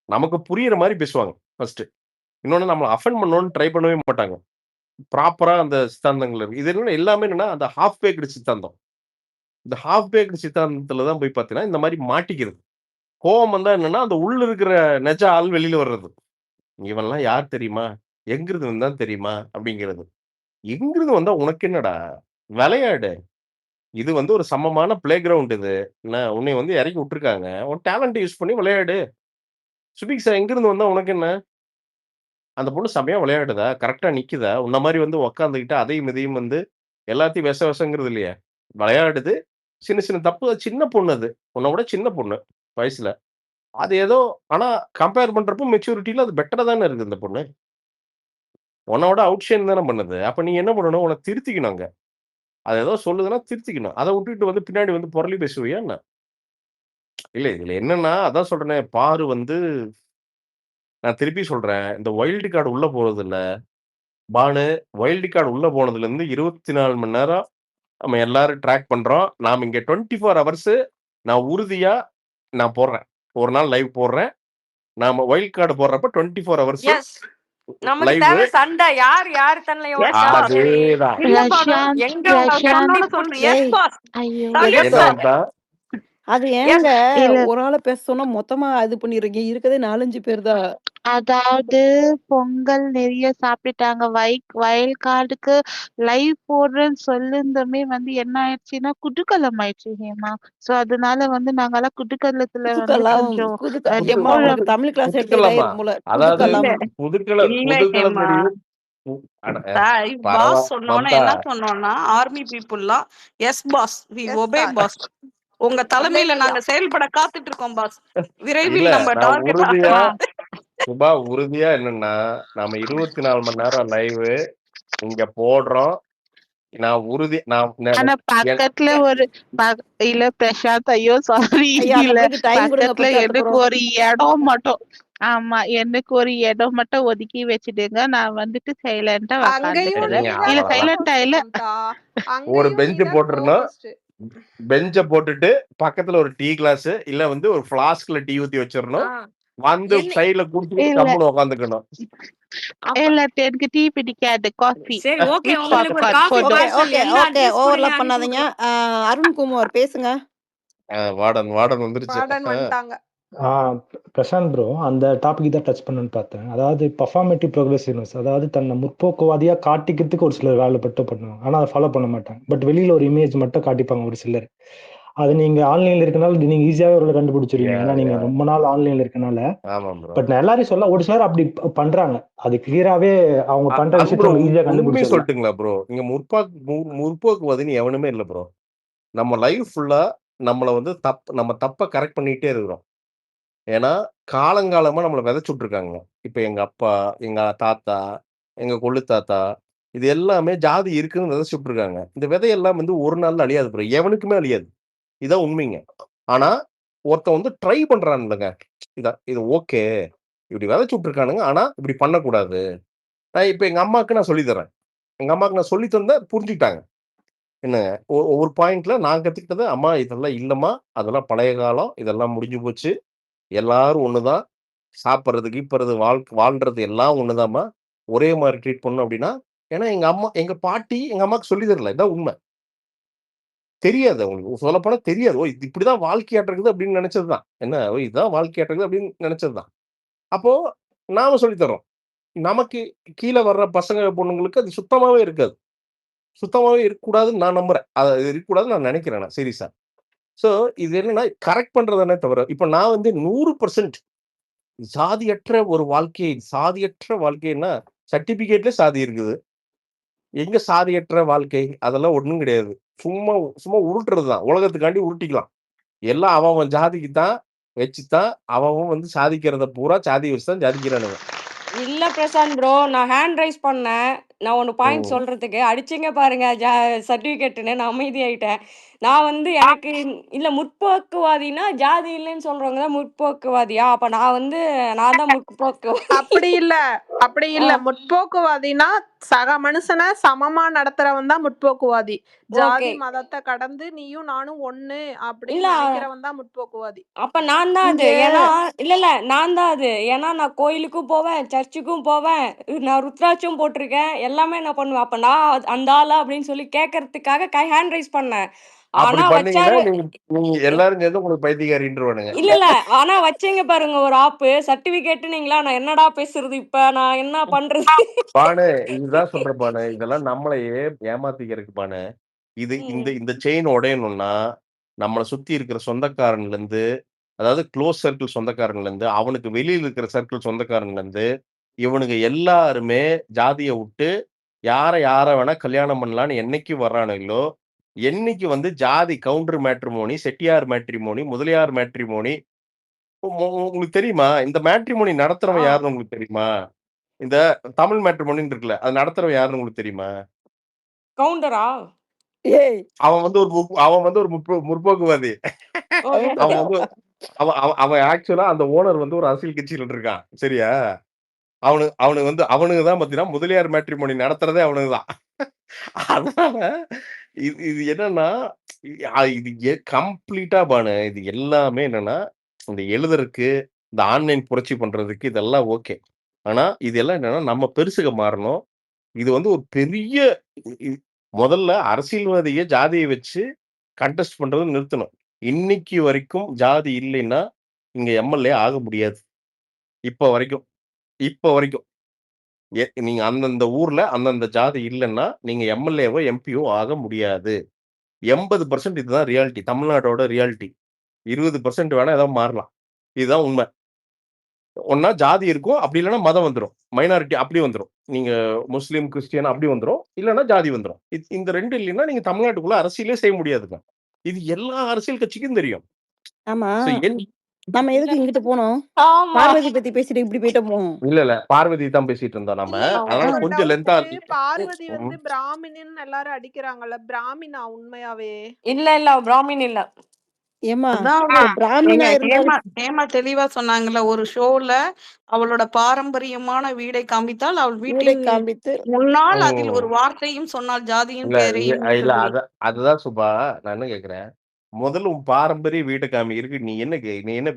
நமக்கு புரியிற மாரி பேசுவாங்க ஃபர்ஸ்ட்டு. இன்னொன்னு நம்மள அஃபெண்ட் பண்ணணும்னு ட்ரை பண்ணவே மாட்டாங்க. ப்ராப்பரா அந்த சித்தாந்தங்கள் இருக்கு. இது என்னன்னா எல்லாமே என்னன்னா, அந்த ஹால்ஃப் பேக்டு சித்தாந்தம். இந்த ஹால்ஃப் பேக்டு சித்தாந்தத்துல தான் போய் பார்த்தீங்கன்னா, இந்த மாரி மாட்டிக்கிறது. கோவம் வந்தா என்னன்னா, அந்த உள்ள இருக்கிற நெஜ ஆள் வெளில வர்றது. "இவன்லாம் யார் தெரியுமா? எங்கிருந்து வந்தான் தெரியுமா?" அப்படிங்கிறது. "எங்கிருந்து வந்தா உனக்கு என்னடா? விளையாடு. இது வந்து ஒரு சமமான பிளே கிரவுண்ட் இது. என்ன உன்னைய வந்து இறக்கி விட்டுருக்காங்க. உன் டேலண்ட்ட யூஸ் பண்ணி விளையாடு. சுபிக்ஷா எங்கிருந்து வந்தா உனக்கு என்ன? அந்த பொண்ணு செம்மையா விளையாடுதா? கரெக்ட்டா நிக்குதா? உன்ன மாரி வந்து உட்கார்ந்துகிட்டு அதையும் இதையும் வந்து எல்லாத்தையும் விஷங்கிறது இல்லையே. விளையாடுது. சின்ன சின்ன தப்பு சின்ன பொண்ணு அது. உன்ன விட சின்ன பொண்ணு வயசுல. அது ஏதோ ஆனா கம்பேர் பண்றப்போ மெச்சூரிட்டில அது பெட்டரா தானே இருக்கு இந்த பொண்ணு. உன்ன விட அவுட் ஷைன் தானே பண்ணுது. அப்ப நீ என்ன பண்ணணும்? உன்ன திருத்திக்கணும் அங்க. அது ஏதோ சொல்லுதுன்னா திருத்திக்கணும். அத விட்டுட்டு வந்து பின்னாடி வந்து புரளி பேசுவியா என்ன? இல்ல இதுல என்னன்னா, அதான் சொல்றேனே, பாரு வந்து நான் திருப்பி சொல்றேன். இந்த வைல்ட் கார்ட் உள்ள போறதில்ல. பானு வைல்ட் கார்ட் உள்ள போனதுலருந்து 24 மணி நேரம் நம்ம எல்லாரும் ட்ராக் பண்றோம். நாம இங்க 24 ஹவர்ஸ் நான் உறுதியா நான் போடுறேன். ஒரு நாள் லைவ் போடுறேன். நாம வைல்ட் கார்டு போடுறப்ப 24 ஹவர்ஸ் எஸ். நமக்கு லைவ். தேவை சண்டை. யார் தன்னைய எஸ் உடைச்சாலும் பாஸ் சரி. அதேதான். இல்ல பாஸ் பிரசாந்த் எங்க உங்களை பிரசாந்த் கட்டி சொன்னோன்னு சொல்றேன். புடிச்சு எஸ் ஏய் பாஸ் ஐயோ நான் எஸ் எஸ் என்ன சார் வந்தா அது எஸ். ஏங்க இல்ல ஒரு ஆளை பேச சொன்னா மொத்தமா இது பண்ணிடுறீங்க? இருக்கதே 4-5 பேர் தான். அதாவது பொங்கல் நிறைய சாப்பிட்டாங்க. வயல் கார்டுக்கு லைவ் போடுறேன்னு சொல்லிருந்தமே என்ன ஆயிடுச்சுன்னா குதூகலம் ஆயிடுச்சு ஹேமா. சோ அதனால நாங்கெல்லாம் குதூகலத்துல குதுக்கல்லாம் கொஞ்சம் ஏம்மா போடுற உனக்கு தமிழ் கிளாஸ் எடுத்து புதுக்கலமா? இதாயிரும் போல. அதாவது இல்ல குதுக்கல்லாம் புதுக்கலம் இல்ல புதுக்கலம் ஹேமா தெரியும். பாஸ் பரவா சொன்னோன்னே மம்தா என்ன சொன்னோம்னா ஆர்மி பீப்புள்லாம் yes boss we yes obey sir. Boss உங்க தலைமையில அல்லேலூயா. நாங்க செயல்பட காத்துட்டு இருக்கோம் பாஸ் இல்ல விரைவில் நம்ம நான் டார்கெட் உறுதியா ஆகலாம் சுபா உறுதியா என்னன்னா நாம 24 மணி நேரம் லைவ் இங்க போடுறோம். நான் உறுதி ஆனா பக்கத்துல ஒரு இல்ல பிரசாந்த் ஐயோ சாரி ஐயா அந்த இல்ல பிள்ளைக்கு டைம் கொடுங்க பக்கத்துல பத்தி எனக்கு அர்த்தப்படுறோம். ஒரு இடம் மட்டும் ஆமா எனக்கு ஒரு இடம் மட்டும் ஒதுக்கி வச்சிடுங்க. நான் சைலண்டா அங்கேயும் உக்காந்துக்கிறேன். நீ இல்ல தான் சைலண்டா co-host இல்ல மம்தா. ஒரு அங்கேயும் நீ பெஞ்ச் தான் போட்டுருந்தோம். co-host. பெஞ்ச போட்டுட்டு பக்கத்துல ஒரு டீ கிளாஸ் இல்ல ஒரு பிளாஸ்க்ல டீ ஊத்தி வச்சிடணும். வந்து என்ன சைடுல குடிச்சிட்டு இல்ல கம்முன்னு உட்காந்துக்கணும். அப்ப இல்ல எனக்கு டீ பிடிக்காது காஃபி சரி ஓகே. வித் உங்களுக்கு ஒரு பாப்கார்ன் காஃபி போதும். ஓகே பார்சல் ஓகே எல்லாம் ஓகே அட்ரஸ் கொடுங்க, ஓவர்லாப் அனுப்பி பண்ணாதீங்க. விடுறோம். அருண்குமார் பேசுங்க. வார்டன் வந்துருச்சு. வார்டன் வந்துட்டாங்க. பிரசாந்த் ப்ரோ அந்த டாபிக் தான் டச் பண்ணணும்னு பார்த்தேன். அதாவது பர்ஃபார்மேட்டிவ் ப்ரோக்ரஸிவ்னஸ், அதாவது தன்னை முற்போக்குவாதியா காட்டிக்கிறதுக்கு ஒரு சிலர் வேலை பட்டு பண்ணுவாங்க, ஆனா அதை ஃபாலோ பண்ண மாட்டாங்க. பட் வெளியில ஒரு இமேஜ் மட்டும் காட்டிப்பாங்க ஒரு சிலர். அது நீங்க ஆன்லைன்ல இருக்கனால நீங்க ஈஸியாவே ஒரு கண்டுபிடிச்சிருவீங்க, ஏன்னா நீங்க ரொம்ப நாள் ஆன்லைன்ல இருக்கனால. ஆமா ப்ரோ. பட் நான் எல்லாரையும் சொல்ல, ஒரு சிலர் அப்படி பண்றாங்க. அது கிளியராவே அவங்க பண்ற அது விஷயத்த ப்ரோ நம்ம ஈஸியா உண்மையை கண்டுபிடிச்சிடலாம். சொல்லட்டுங்களா ப்ரோ? இங்க முற்போக்குவாதின்னு எவனுமே இல்லை ப்ரோ. நம்ம லைஃப் ஃபுல்லா நம்மளை நம்ம தப்பை கரெக்ட் பண்ணிட்டே இருக்கிறோம். ஏன்னா காலங்காலமா நம்மளை விதைச்சு விட்டுருக்காங்க. இப்ப எங்க அப்பா, எங்க தாத்தா, எங்க கொள்ளு தாத்தா, இது எல்லாமே ஜாதி இருக்குன்னு விதைச்சு விட்டுருக்காங்க. இந்த விதையெல்லாம் ஒரு நாள்ல அழியாது ப்ரோ. எவனுக்குமே அழியாது. இதான் உண்மைங்க. ஆனா ஒருத்தன் ட்ரை பண்றானுங்க. இது ஓகே, இப்படி விதைச்சு விட்டுருக்கானுங்க, ஆனா இப்படி பண்ணக்கூடாது. இப்ப எங்க அம்மாவுக்கு நான் சொல்லி தரேன். எங்க அம்மாவுக்கு நான் சொல்லி தந்தா புரிஞ்சுக்கிட்டாங்க. என்ன ஒரு பாயிண்ட்ல நான் கத்துக்கிட்டது, அம்மா இதெல்லாம் இல்லம்மா, அதெல்லாம் பழைய காலம், இதெல்லாம் முடிஞ்சு போச்சு. எல்லாரும் ஒண்ணுதான். சாப்பிடுறது, கீப்புறது, வாழ்றது எல்லாம் ஒண்ணுதாம்மா. ஒரே மாரி ட்ரீட் பண்ணணும் அப்படின்னா, ஏன்னா எங்க பாட்டி எங்க அம்மாவுக்கு சொல்லி தரல. இதான் உண்மை. தெரியாது அவங்களுக்கு. சொல்லப்போனா தெரியாது. ஓ! இது இப்படிதான் வாழ்க்கையாட்டம் இருக்குது அப்படின்னு நினைச்சதுதான். என்ன ஓ! இதுதான் வாழ்க்கையாட்டம் இருக்குது அப்படின்னு நினைச்சதுதான். அப்போ நாம சொல்லி தர்றோம். நமக்கு கீழ வர்ற பசங்க, பொண்ணுங்களுக்கு அது சுத்தமாவே இருக்காது. சுத்தமாவே இருக்கக்கூடாதுன்னு நான் நம்புறேன். அது இருக்கக்கூடாதுன்னு நான் நினைக்கிறேன் நான் சீரியஸா. சோ இது என்னன்னா கரெக்ட் பண்றதுதானே தவிர, இப்ப நான் 100% சாதியற்ற வாழ்க்கைன்னா சர்டிபிகேட்ல சாதி இருக்குது. எங்க சாதியற்ற வாழ்க்கை? அதெல்லாம் ஒண்ணும் கிடையாது. சும்மா சும்மா உருட்டுறதுதான். உலகத்துக்காண்டி உருட்டிக்கலாம். எல்லாம் அவன் ஜாதிக்கு தான் வச்சுதான் அவன் சாதிக்கிறத பூரா சாதிய வச்சு தான் சாதிக்கிறானுங்க. இல்ல பிரசாந்த் ப்ரோ, நான் ஹேண்ட் ரைஸ் பண்ணேன். நான் ஒண்ணு பாயிண்ட் ம். சொல்றதுக்கு. அடிச்சீங்க பாருங்க சர்டிஃபிகேட்ன்னு. நான் அமைதியாயிட்டேன். நான் எனக்கு இல்ல முற்போக்குவாதின்னா, ஜாதி இல்லைன்னு சொல்றவங்க தான் முற்போக்குவாதியா? அப்ப நான் தான் முற்போக்குவாதி. அப்படி இல்ல அப்படி ஆ. இல்ல. முற்போக்குவாதினா சக மனுஷனை சமமா நடத்துறவன் தான் முற்போக்குவாதி. ஜாதி ஓகே. மதத்தை கடந்து நீயும் நானும் ஒண்ணு அப்படின்னு இல்ல நினைக்கிறவன் தான் முற்போக்குவாதி. அப்ப நான் தான் அது. இங்க ஏன்னா இல்ல நான் தான் அது. ஏன்னா நான் கோயிலுக்கும் போவேன், சர்ச்சுக்கும் போவேன், நான் ருத்ராட்சம் போட்டிருக்கேன், எல்லாமே நான் பண்ணுவேன். அப்ப நான் அந்த ஆளா அப்படின்னு சொல்லி கேட்கறதுக்காக ஹேண்ட் ரைஸ் பண்ணேன். அப்படி ஆனா பண்ணீங்கன்னா, வச்சாரு. நீங்க எல்லாரும் சேர்ந்து உங்களுக்கு பைத்தியக்காரின்றுவானுங்க. இல்ல ஆனா வச்சீங்க பாருங்க ஒரு ஆப்பு சர்டிபிகேட்னீங்களா? நான் என்னடா பேசுறது இப்ப? நான் என்ன பண்றது? பானு, இதுதான் சொல்றேன் பானு. இதெல்லாம் நம்மளையே ஏமாத்திக்கிறதுக்கு பானு. இந்த ம். இந்த செயின் உடையணும்னா, நம்மள சுத்தி இருக்கிற சொந்தக்காரன்ல இருந்து, அதாவது க்ளோஸ் சர்க்கிள் சொந்தக்காரன்ல இருந்து, அவனுக்கு வெளியில இருக்கிற சர்க்கிள் சொந்தக்காரன்ல இருந்து, இவனுங்க எல்லாருமே ஜாதிய விட்டு யார வேணா கல்யாணம் பண்ணலான்னு என்னைக்கு வர்றானுங்களோ, என்னைக்கு ஜாதி Gounder matrimony, Chettiar matrimony, Mudaliar matrimony, உங்களுக்கு தெரியுமா? இந்த மேட்ரிமோனி ஆ. நடத்துறவன் யாருன்னு உங்களுக்கு தெரியுமா? இந்த தமிழ் மேட்ரிமோனின்னு இருக்குல்ல, அது நடத்துறவன் யாருன்னு உங்களுக்கு தெரியுமா? கவுண்டரா? ஏய் அவன் ஒரு முற்போக்குவாதி. ஓகே. அவன் அவன் ஆக்சுவலா அந்த ஓனர் ஒரு அரசியல் கட்சியில இருக்கான். சரியா? அவனுங்க தான் பாத்தீங்கன்னா, முதலியார் மேட்ரிமோனி நடத்துறதே அவனுங்க தான். அதனால இது என்னன்னா, இது கம்ப்ளீட்டா பானு. இது எல்லாமே என்னன்னா, இந்த எழுதுறதுக்கு, இந்த ஆன்லைன் புரட்சி பண்றதுக்கு இதெல்லாம் ஓகே. ஆனா, இதெல்லாம் என்னன்னா நம்ம பெருசுக மாறணும். இது வந்து ஒரு பெரிய இ முதல்ல அரசியல்வாதிய ஜாதிய வச்சு கன்டெஸ்ட் பண்றத நிறுத்தணும். இன்னைக்கு வரைக்கும் ஜாதி இல்லைன்னா, இங்க எம்.எல்.ஏ ஆக முடியாது. இப்ப வரைக்கும். இப்ப வரைக்கும். நீங்க அந்தந்த ஊர்ல அந்தந்த ஜாதி இல்லன்னா, நீங்க எம்.எல்.ஏவோ, எம்.பி.ஓ ஆக முடியாது. 80% இதுதான் ரியாலிட்டி. தமிழ்நாட்டோட ரியாலிட்டி. 20% வேணா ஏதாவது மாறலாம். இதுதான் உண்ம. ஒண்ணா ஜாதி இருக்கும். அப்படி இல்லன்னா மதம் வந்துரும். மைனாரிட்டி அப்படி வந்துரும். நீங்க முஸ்லீம், கிறிஸ்டியன் அப்படி வந்துரும். இல்லன்னா ஜாதி வந்துரும். இந்த 2 இல்லைன்னா, நீங்க தமிழ்நாட்டுக்குள்ள அரசியலே செய்ய முடியாதுங்க. இது எல்லா அரசியல் கட்சிக்கும் தெரியும். ஆமா. சோ நம்ம எதுக்கு இங்கிட்டு போனோம்? ஆமா. பார்வதி பத்தி பேசிட்டு இப்படி போயிட்டோமோ? இல்ல. பார்வதி தான் பேசிட்டு இருந்தோம் நாம. இல்ல அதனால எனக்கு ஒரு கொஞ்சம் லென்த்தா டவுட்டு. பார்வதி வந்து பிராமின்னு எல்லாரும் அடிக்கிறாங்கல்ல. பிராமினா உண்மையாவே? இல்ல பிராமின் இல்ல. ஏம்மா, அதான் இப்ப பிராமினா ஏங்க இருந்தாலும் ஹேமா தெளிவா சொன்னாங்கல்ல, ஒரு ஷோல அவளோட பாரம்பரியமான வீடை காமித்தால் அவள் வீடை வீட்டின் காண்பித்து முன்னால் அதில் ம். ஒரு வார்த்தையும் சொன்னால் ஜாதியின் இல்ல பெயரையும் இல்ல சொல்லி. அதுதான் சுபா. நான் என்ன கேட்கிறேன். முதல்ல உன் பாரம்பரிய வீட்ட காமி. இருக்கு நீ என்ன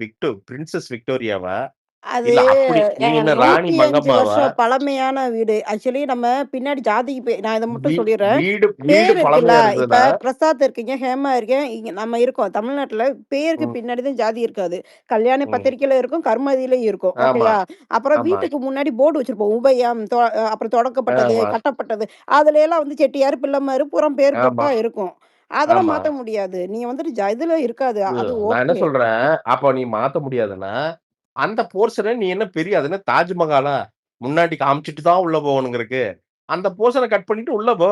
பிரின்சஸ் விக்டோரியாவா? அது இல்ல அப்படி நீ ஏங்க என்ன ராணி 105 மங்கம்மாவா? வருஷம் பழமையான வீடு. ஆக்சுவலி நம்ம பின்னாடி ஜாதிக்கு நான் இத மட்டும் வீ சொல்லிடுறேன். வீடு வீடு பேர் இருக்குல்ல, பழமையா இப்ப இருந்ததுன்னா பிரசாத் இருக்கீங்க, ஹேமா இருக்கேன், இங்க நம்ம இருக்கோம். தமிழ்நாட்டுல பேருக்கு ம், பின்னாடி தான் ஜாதி இருக்காது. கல்யாண ம். பத்திரிக்கையில இருக்கும், கர்மதியிலயும் இருக்கும். ஆமா, ஓகேயா? அப்புறம் ஆமா, வீட்டுக்கு முன்னாடி போர்டு வச்சிருப்போம். உபயம், அப்புறம் தொடக்கப்பட்டது, ஆமா, கட்டப்பட்டது. அதுல எல்லாம் வந்து செட்டியார், பிள்ளைமாரு, புறம் பேர் ஆமா, போட்டா இருக்கும். அதெல்லாம் ஆமா. மாத்த முடியாது. நீ வந்துட்டு இதுல இருக்காது. அது நான் என்ன ஓகே. சொல்றேன், அப்ப நீ மாத்த முடியாதுன்னா, அந்த போர்ஷன நீ என்ன பெரிய அது என்ன தாஜ்மஹாலா? முன்னாடி காமிச்சுட்டு தான் உள்ள போகணுங்கிறதுக்கு. அந்த போர்ஷன கட் பண்ணிட்டு உள்ள போ.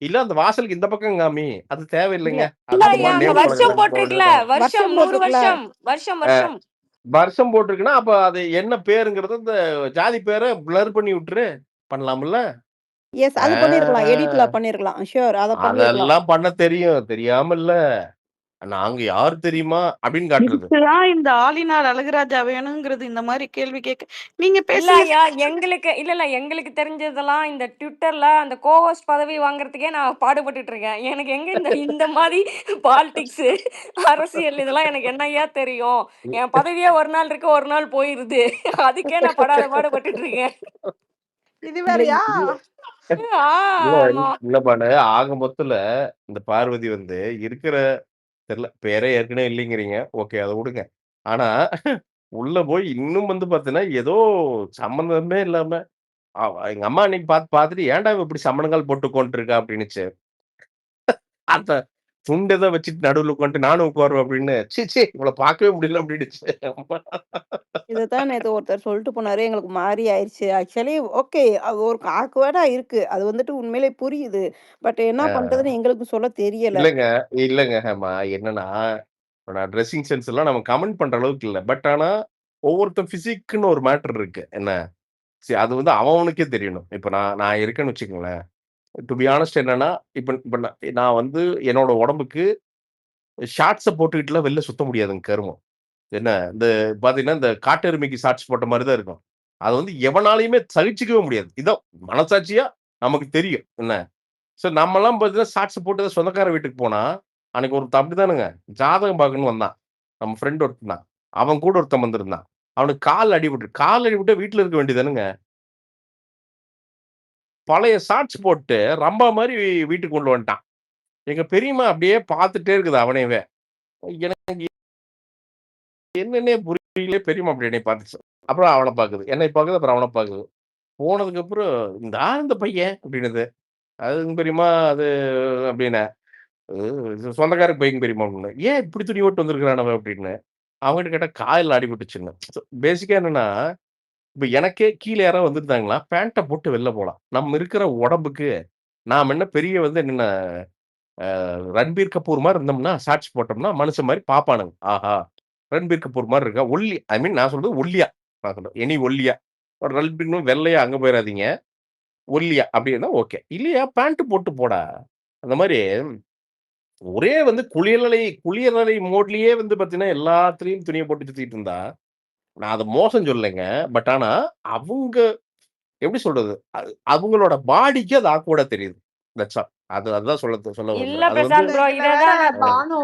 இல்ல அந்த வாசலுக்கு இந்த பக்கம் காமி. அது இல்ல, தேவையில்லைங்க. இல்ல அது அது ஐயா, சும்மா அங்க வந்து நேம் வருஷம் பலகைலாம் போட்டிருக்குல. போடுறதுக்காக. வருஷம் வருஷம் 100 போட்டிருக்கல. வருஷம். வருஷம். வருஷம் போட்டிருக்குன்னா, அப்ப அது என்ன பேருங்கிறத இந்த ஜாதி பேர பிளர் பண்ணி விட்டுரு. பண்ணலாம்ல? எஸ், அது பண்ணிருக்கலாம். ஆ எடிட்ல பண்ணிருக்கலாம். ஷூர், அத பண்ணிருக்கலாம். அதெல்லாம் பண்ண தெரியும். தெரியாம இல்ல. நாங்க யார் தெரியுமா? அப்படின்னு காட்டுறது. இதுக்குதான் இந்த ஆளினார் அழகுராஜா வேணுங்கிறது. இந்த மாதிரி கேள்வி கேட்க நீங்க இல்ல பேசுங்க. ஐயா, எங்களுக்கு தெரிஞ்சதெல்லாம் இந்த ட்விட்டர்ல அந்த கோஹோஸ்ட் பதவி வாங்குறதுக்கே நான் பாடுபட்டுட்டு இருக்கேன். எனக்கு எங்க இந்த இந்த மாதிரி பாலிடிக்ஸ், அரசியல் இதெல்லாம் எனக்கு என்ன ஐயா தெரியும்? என் பதவியே ஒரு நாள் இருக்கு, ஒரு நாள் போயிருது. அதுக்கே நான் படாத பாடுபட்டுட்டு இருக்கேன். இது இல்ல வேறயா? ஆமா. இல்லப்பாண்ணு. ஆக மொத்தத்துல இந்த பார்வதி வந்து இருக்கிற தெரியல. பேரே ஏற்கனவே இல்லைங்கிறீங்க. ஓகே அத விடுங்க. ஆனா உள்ள போய் இன்னும் வந்து பார்த்தீங்கன்னா, ஏதோ சம்மந்தமே இல்லாம எங்க அம்மா அன்னைக்கு பார்த்துட்டு, "ஏன்டா இவ இப்படி சம்மணங்கால் போட்டு உட்காந்துட்டுருக்கா?" அப்படின்னுச்சு. அந்த துண்டு ஏதோ வச்சுட்டு நடுவுல உட்காந்துட்டு நானும் உட்காருவேன் அப்படின்னு. ச்சீ இவள பார்க்கவே முடியல அப்படின்னுச்சு. அம்மா. இதத்தான் நேத்து ஒருத்தர் சொல்லிட்டு போனாரு. எங்களுக்கு மாறி ஆயிருச்சு. Actually okay. அது ஒரு ஆக்வர்டா இருக்கு. அது வந்துட்டு உண்மையிலே புரியுது. பட் என்ன அ பண்றதுன்னு எங்களுக்கு சொல்ல தெரியல. இல்லங்க, இல்லங்க ஹேமா. என்னன்னா, நான் ட்ரெஸ்ஸிங் சென்ஸ் எல்லாம் நம்ம கமெண்ட் பண்ற அளவுக்கு இல்ல. பட் ஆனா, ஒவ்வொருத்தன் பிசிக்ன்னு ஒரு மேட்டர் இருக்கு. என்ன? அது வந்து அவனுக்கே தெரியணும். இப்ப நான் நான் இருக்கேன்னு வச்சுக்கங்களேன். டூ பி ஹானஸ்ட் என்னன்னா, இப்ப இப்ப நான் வந்து என்னோட உடம்புக்கு ஷார்ட்ஸ போட்டுக்கிட்டுலாம் வெளில சுத்த முடியாதுங்க கருமம். என்ன இந்த பார்த்தீங்கன்னா, இந்த காட்டெருமைக்கு ஷார்ட்ஸ் போட்ட மாரி தான் இருக்கும். அத வந்து எவனாலயுமே சகிச்சுக்கவே முடியாது. இதான் மனசாட்சியா நமக்கு தெரியும். என்ன? நம்மலாம் பார்த்தீங்கன்னா, ஷார்ட்ஸ் போட்டு ஏதோ சொந்தக்காரன் வீட்டுக்கு போனா, அன்னைக்கு ஒருத்தன் அப்படிதானுங்க. ஜாதகம் பார்க்கணும்னு வந்தான். நம்ம ஃப்ரெண்ட் ஒருத்தன் தான். அவன் கூட ஒருத்தன் வந்திருந்தான். அவனுக்கு கால்ல அடிபட்டு கால்ல அடிபட்டா வீட்ல இருக்க வேண்டியது தானங்க. பழைய ஷார்ட்ஸ் போட்டு ரம்பா மாரி வீட்டுக்கு கொண்டு வந்துட்டான். எங்க பெரியம்மா அப்படியே பார்த்துட்டே இருக்குது அவனையவே. எனக்கு என்னன்னே புரியல. பெரியம்மா அப்படி என்னைய பார்த்துச்சு. அப்புறம் அவன பார்க்குது. என்னைய பார்க்குது. அப்புறம் அவன பார்க்குது. போனதுக்கப்புறம், "யார் இந்த பையன்?" அப்படின்னுது. "அதுங்க பெரியம்மா அது" அப்படின்னேன். சொந்தக்காரருக்கு பையன் பெரியம்மா" அப்படின்னேன். "ஏன் இப்படி துணி போட்டு வந்திருக்கிறான் அவன்?" அப்படின்னு. அவன்கிட்ட கேட்டா கால்ல அடிபட்டுச்சுன்னு. பேசிக்கா என்னன்னா, இப்ப எனக்கே கீழ யாராவது வந்திருந்தாங்கன்னா, பேண்ட்ட போட்டு வெளில போலாம். நம்ம இருக்கிற உடம்புக்கு, நாம என்ன பெரிய வந்து என்ன ரன்பீர் கபூர் மாரி இருந்தோம்னா, ஷார்ட்ஸ் போட்டோம்னா, மனுஷன் மாரி பார்ப்பானுங்க. ஆஹா! ரன்பீர் கபூர் மாரி இருக்கா. ஒல்லி ஐ மீன் நான் சொல்றது ஒல்லியா பார்க்கணும். ஒல்லியா. ஒரு ரன்பீர்ன்னு வெள்ளையா அங்க போயிறாதீங்க. ஒல்லியா அப்படின்னா ஓகே. இல்லையா பேண்ட் போட்டு போடா. அந்த மாரி ஒரே வந்து குளியலறை மோட்லயே வந்து பார்த்தீங்கன்னா, எல்லாத்துலயும் துணிய போட்டு சுத்திட்டு இருந்தா, நான் அத மோசம் சொல்லலைங்க. பட் ஆனா, அவங்க எப்படி சொல்றது? அவங்களோட பாடிக்கு அது ஆக்வர்டா தெரியுது. That's all. அதுதான் சொல்ல இல்ல விரும்புறேன். அது வந்து பிரசாந்த் இல்ல ப்ரோ, இதுல வேற இததான் நான் பானு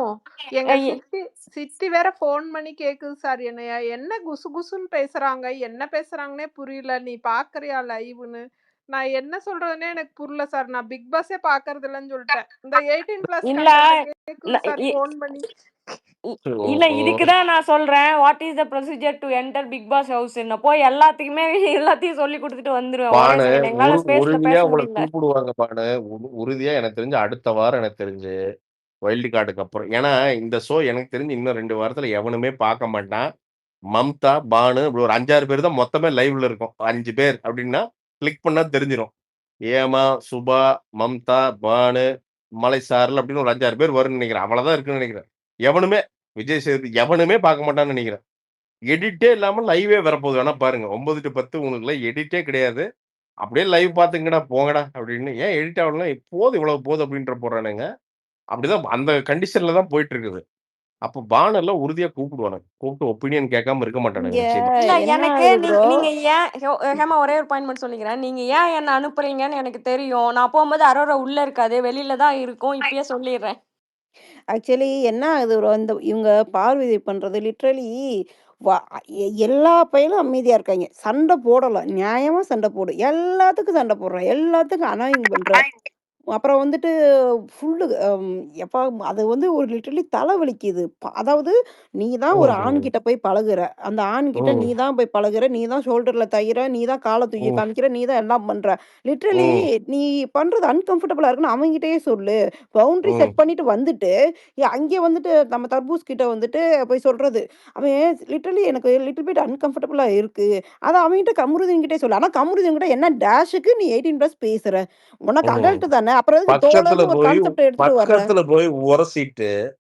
எங்க அஹ் இ- சித்தி வேற ஃபோன் பண்ணி கேக்குது சார் என்னைய என்ன குசு குசுன்னு பேசுறாங்க என்ன பேசுறாங்கன்னே புரியல நீ பாக்குறியா லைவ்னு நான் என்ன சொல்றதுன்னே எனக்கு புரியல சார் நான் பிக் பாஸே பாக்குறது இல்லைன்னு சொல்லிட்டேன் இந்த 18+ இல்ல கண்டென்ட் கேக்குது ந- சார் இ- ஃபோன் பண்ணி இல்ல இதுக்குதான் நான் சொல்றேன், what is the procedure to enter Bigg Boss house. நான் போய் எல்லாத்துக்குமே எல்லாத்தையும் சொல்லி கொடுத்துட்டு வந்துருவேன் ஒரே பானு செகண்ட். எங்களால ஸ்பேஸ்ல உறுதியா பேச உங்களை முடியல. கூப்பிடுவாங்க பானு. உறுதியா எனக்கு தெரிஞ்சு அடுத்த வாரம் எனக்கு தெரிஞ்சு வைல்டு கார்டுக்கு அப்புறம். ஏன்னா இந்த ஷோ எனக்கு தெரிஞ்சு இன்னும் 2 வாரத்துல எவனுமே பார்க்க மாட்டான். மம்தா, பானு இப்படி ஒரு 5, 6 பேர் தான் மொத்தமே லைவ்ல இருக்கும். 5 பேர் அப்படின்னா கிளிக் பண்ணா தெரிஞ்சிரும். ஏமா, சுபா, மம்தா, பானு, மலை சாரல் அப்படின்னு ஒரு 5, 6 பேர் வரும்னு நினைக்கிறேன். அவ்வளவுதான் இருக்குன்னு நினைக்கிறேன். எவனுமே விஜய் சேதுபதி எவனுமே பார்க்க மாட்டான்னு நினைக்கிறேன். எடிட்டே இல்லாம லைவே வரப்போகுது. வேணா பாருங்க. 9 to 10 உங்களுக்குலாம் எடிட்டே கிடையாது. அப்படியே லைவ் பார்த்துங்கடா போங்கடா அப்படின்னு. ஏன் எடிட் ஆகலாம் போதும் இவ்வளவு போதும் அப்படின்ற போறானுங்க. அப்படிதான் அந்த கண்டிஷன்ல தான் போயிட்டு இருக்குது. அப்ப பானர்லாம் உறுதியா கூப்பிடுவானுங்க. கூப்பிட்டு ஒப்பீனியன் கேட்காம இருக்க இங்க மாட்டானுங்க நிச்சயமா. இல்ல என்ன எனக்கு ஆகுது ப்ரோ, நீங்க ஏன் ஹேமா ஒரே ஒரு பாயிண்ட் மட்டும் சொல்லிக்கிறேன். நீங்க ஏன் என்ன அனுப்புறீங்கன்னு எனக்கு தெரியும். நான் போகும்போது அரோரா உள்ள இருக்காது, வெளியில தான் இருக்கும். இப்பயே சொல்லிடுறேன். ஆக்சுவலி என்ன ஆகுது ப்ரோ, இந்த இவங்க பார்வதி பண்றது லிட்ரலி எல்லா பையலும் அமைதியா இருக்காங்க. சண்டை போடலாம், நியாயமா சண்டை போடு, எல்லாத்துக்கும் சண்டை போடுறேன், எல்லாத்துக்கும் அனாயிங் பண்ற. அப்புறம் வந்துட்டு ஃபுல்லு எப்பா அது வந்து ஒரு லிட்டரலி தலை வலிக்குது. அதாவது நீ தான் ஒரு ம், ம், ஆண்கிட்ட போய் பழகுற. அந்த ஆண்கிட்ட நீ ம், தான் போய் பழகுற. நீ தான் ஷோல்டர்ல தையிற. நீ தான் கால தூக்கி ம், காமிக்கிற. நீ தான் எல்லாம் பண்ற. லிட்டரலி ம், நீ பண்றது அன்கம்ஃபர்டபுளா இருக்குன்னு அவன்கிட்டயே சொல்லு. பவுண்டரி ம், செட் பண்ணிட்டு வந்துட்டு, அங்கே வந்துட்டு நம்ம தர்பூஸ் கிட்ட வந்துட்டு போய் சொல்றது. அவன் லிட்டரலி எனக்கு லிட்டில் பிட் அன்கம்ஃபர்டபுளா இருக்கு. அத அவன்கிட்ட கமருதீன் கிட்டயே சொல்லு. ஆனா கமருதீன் கிட்ட என்ன டேஷுக்கு நீ 18+ பேசுற? உனக்கு ம். அடல்ட் தானே. அப்புறம் எதுக்கு பக்கத்துல தோழன்னு ஒரு போய் கான்செப்ட் எடுத்துட்டு வர்ற? பக்கத்துல போய் உரசிட்டு இல்ல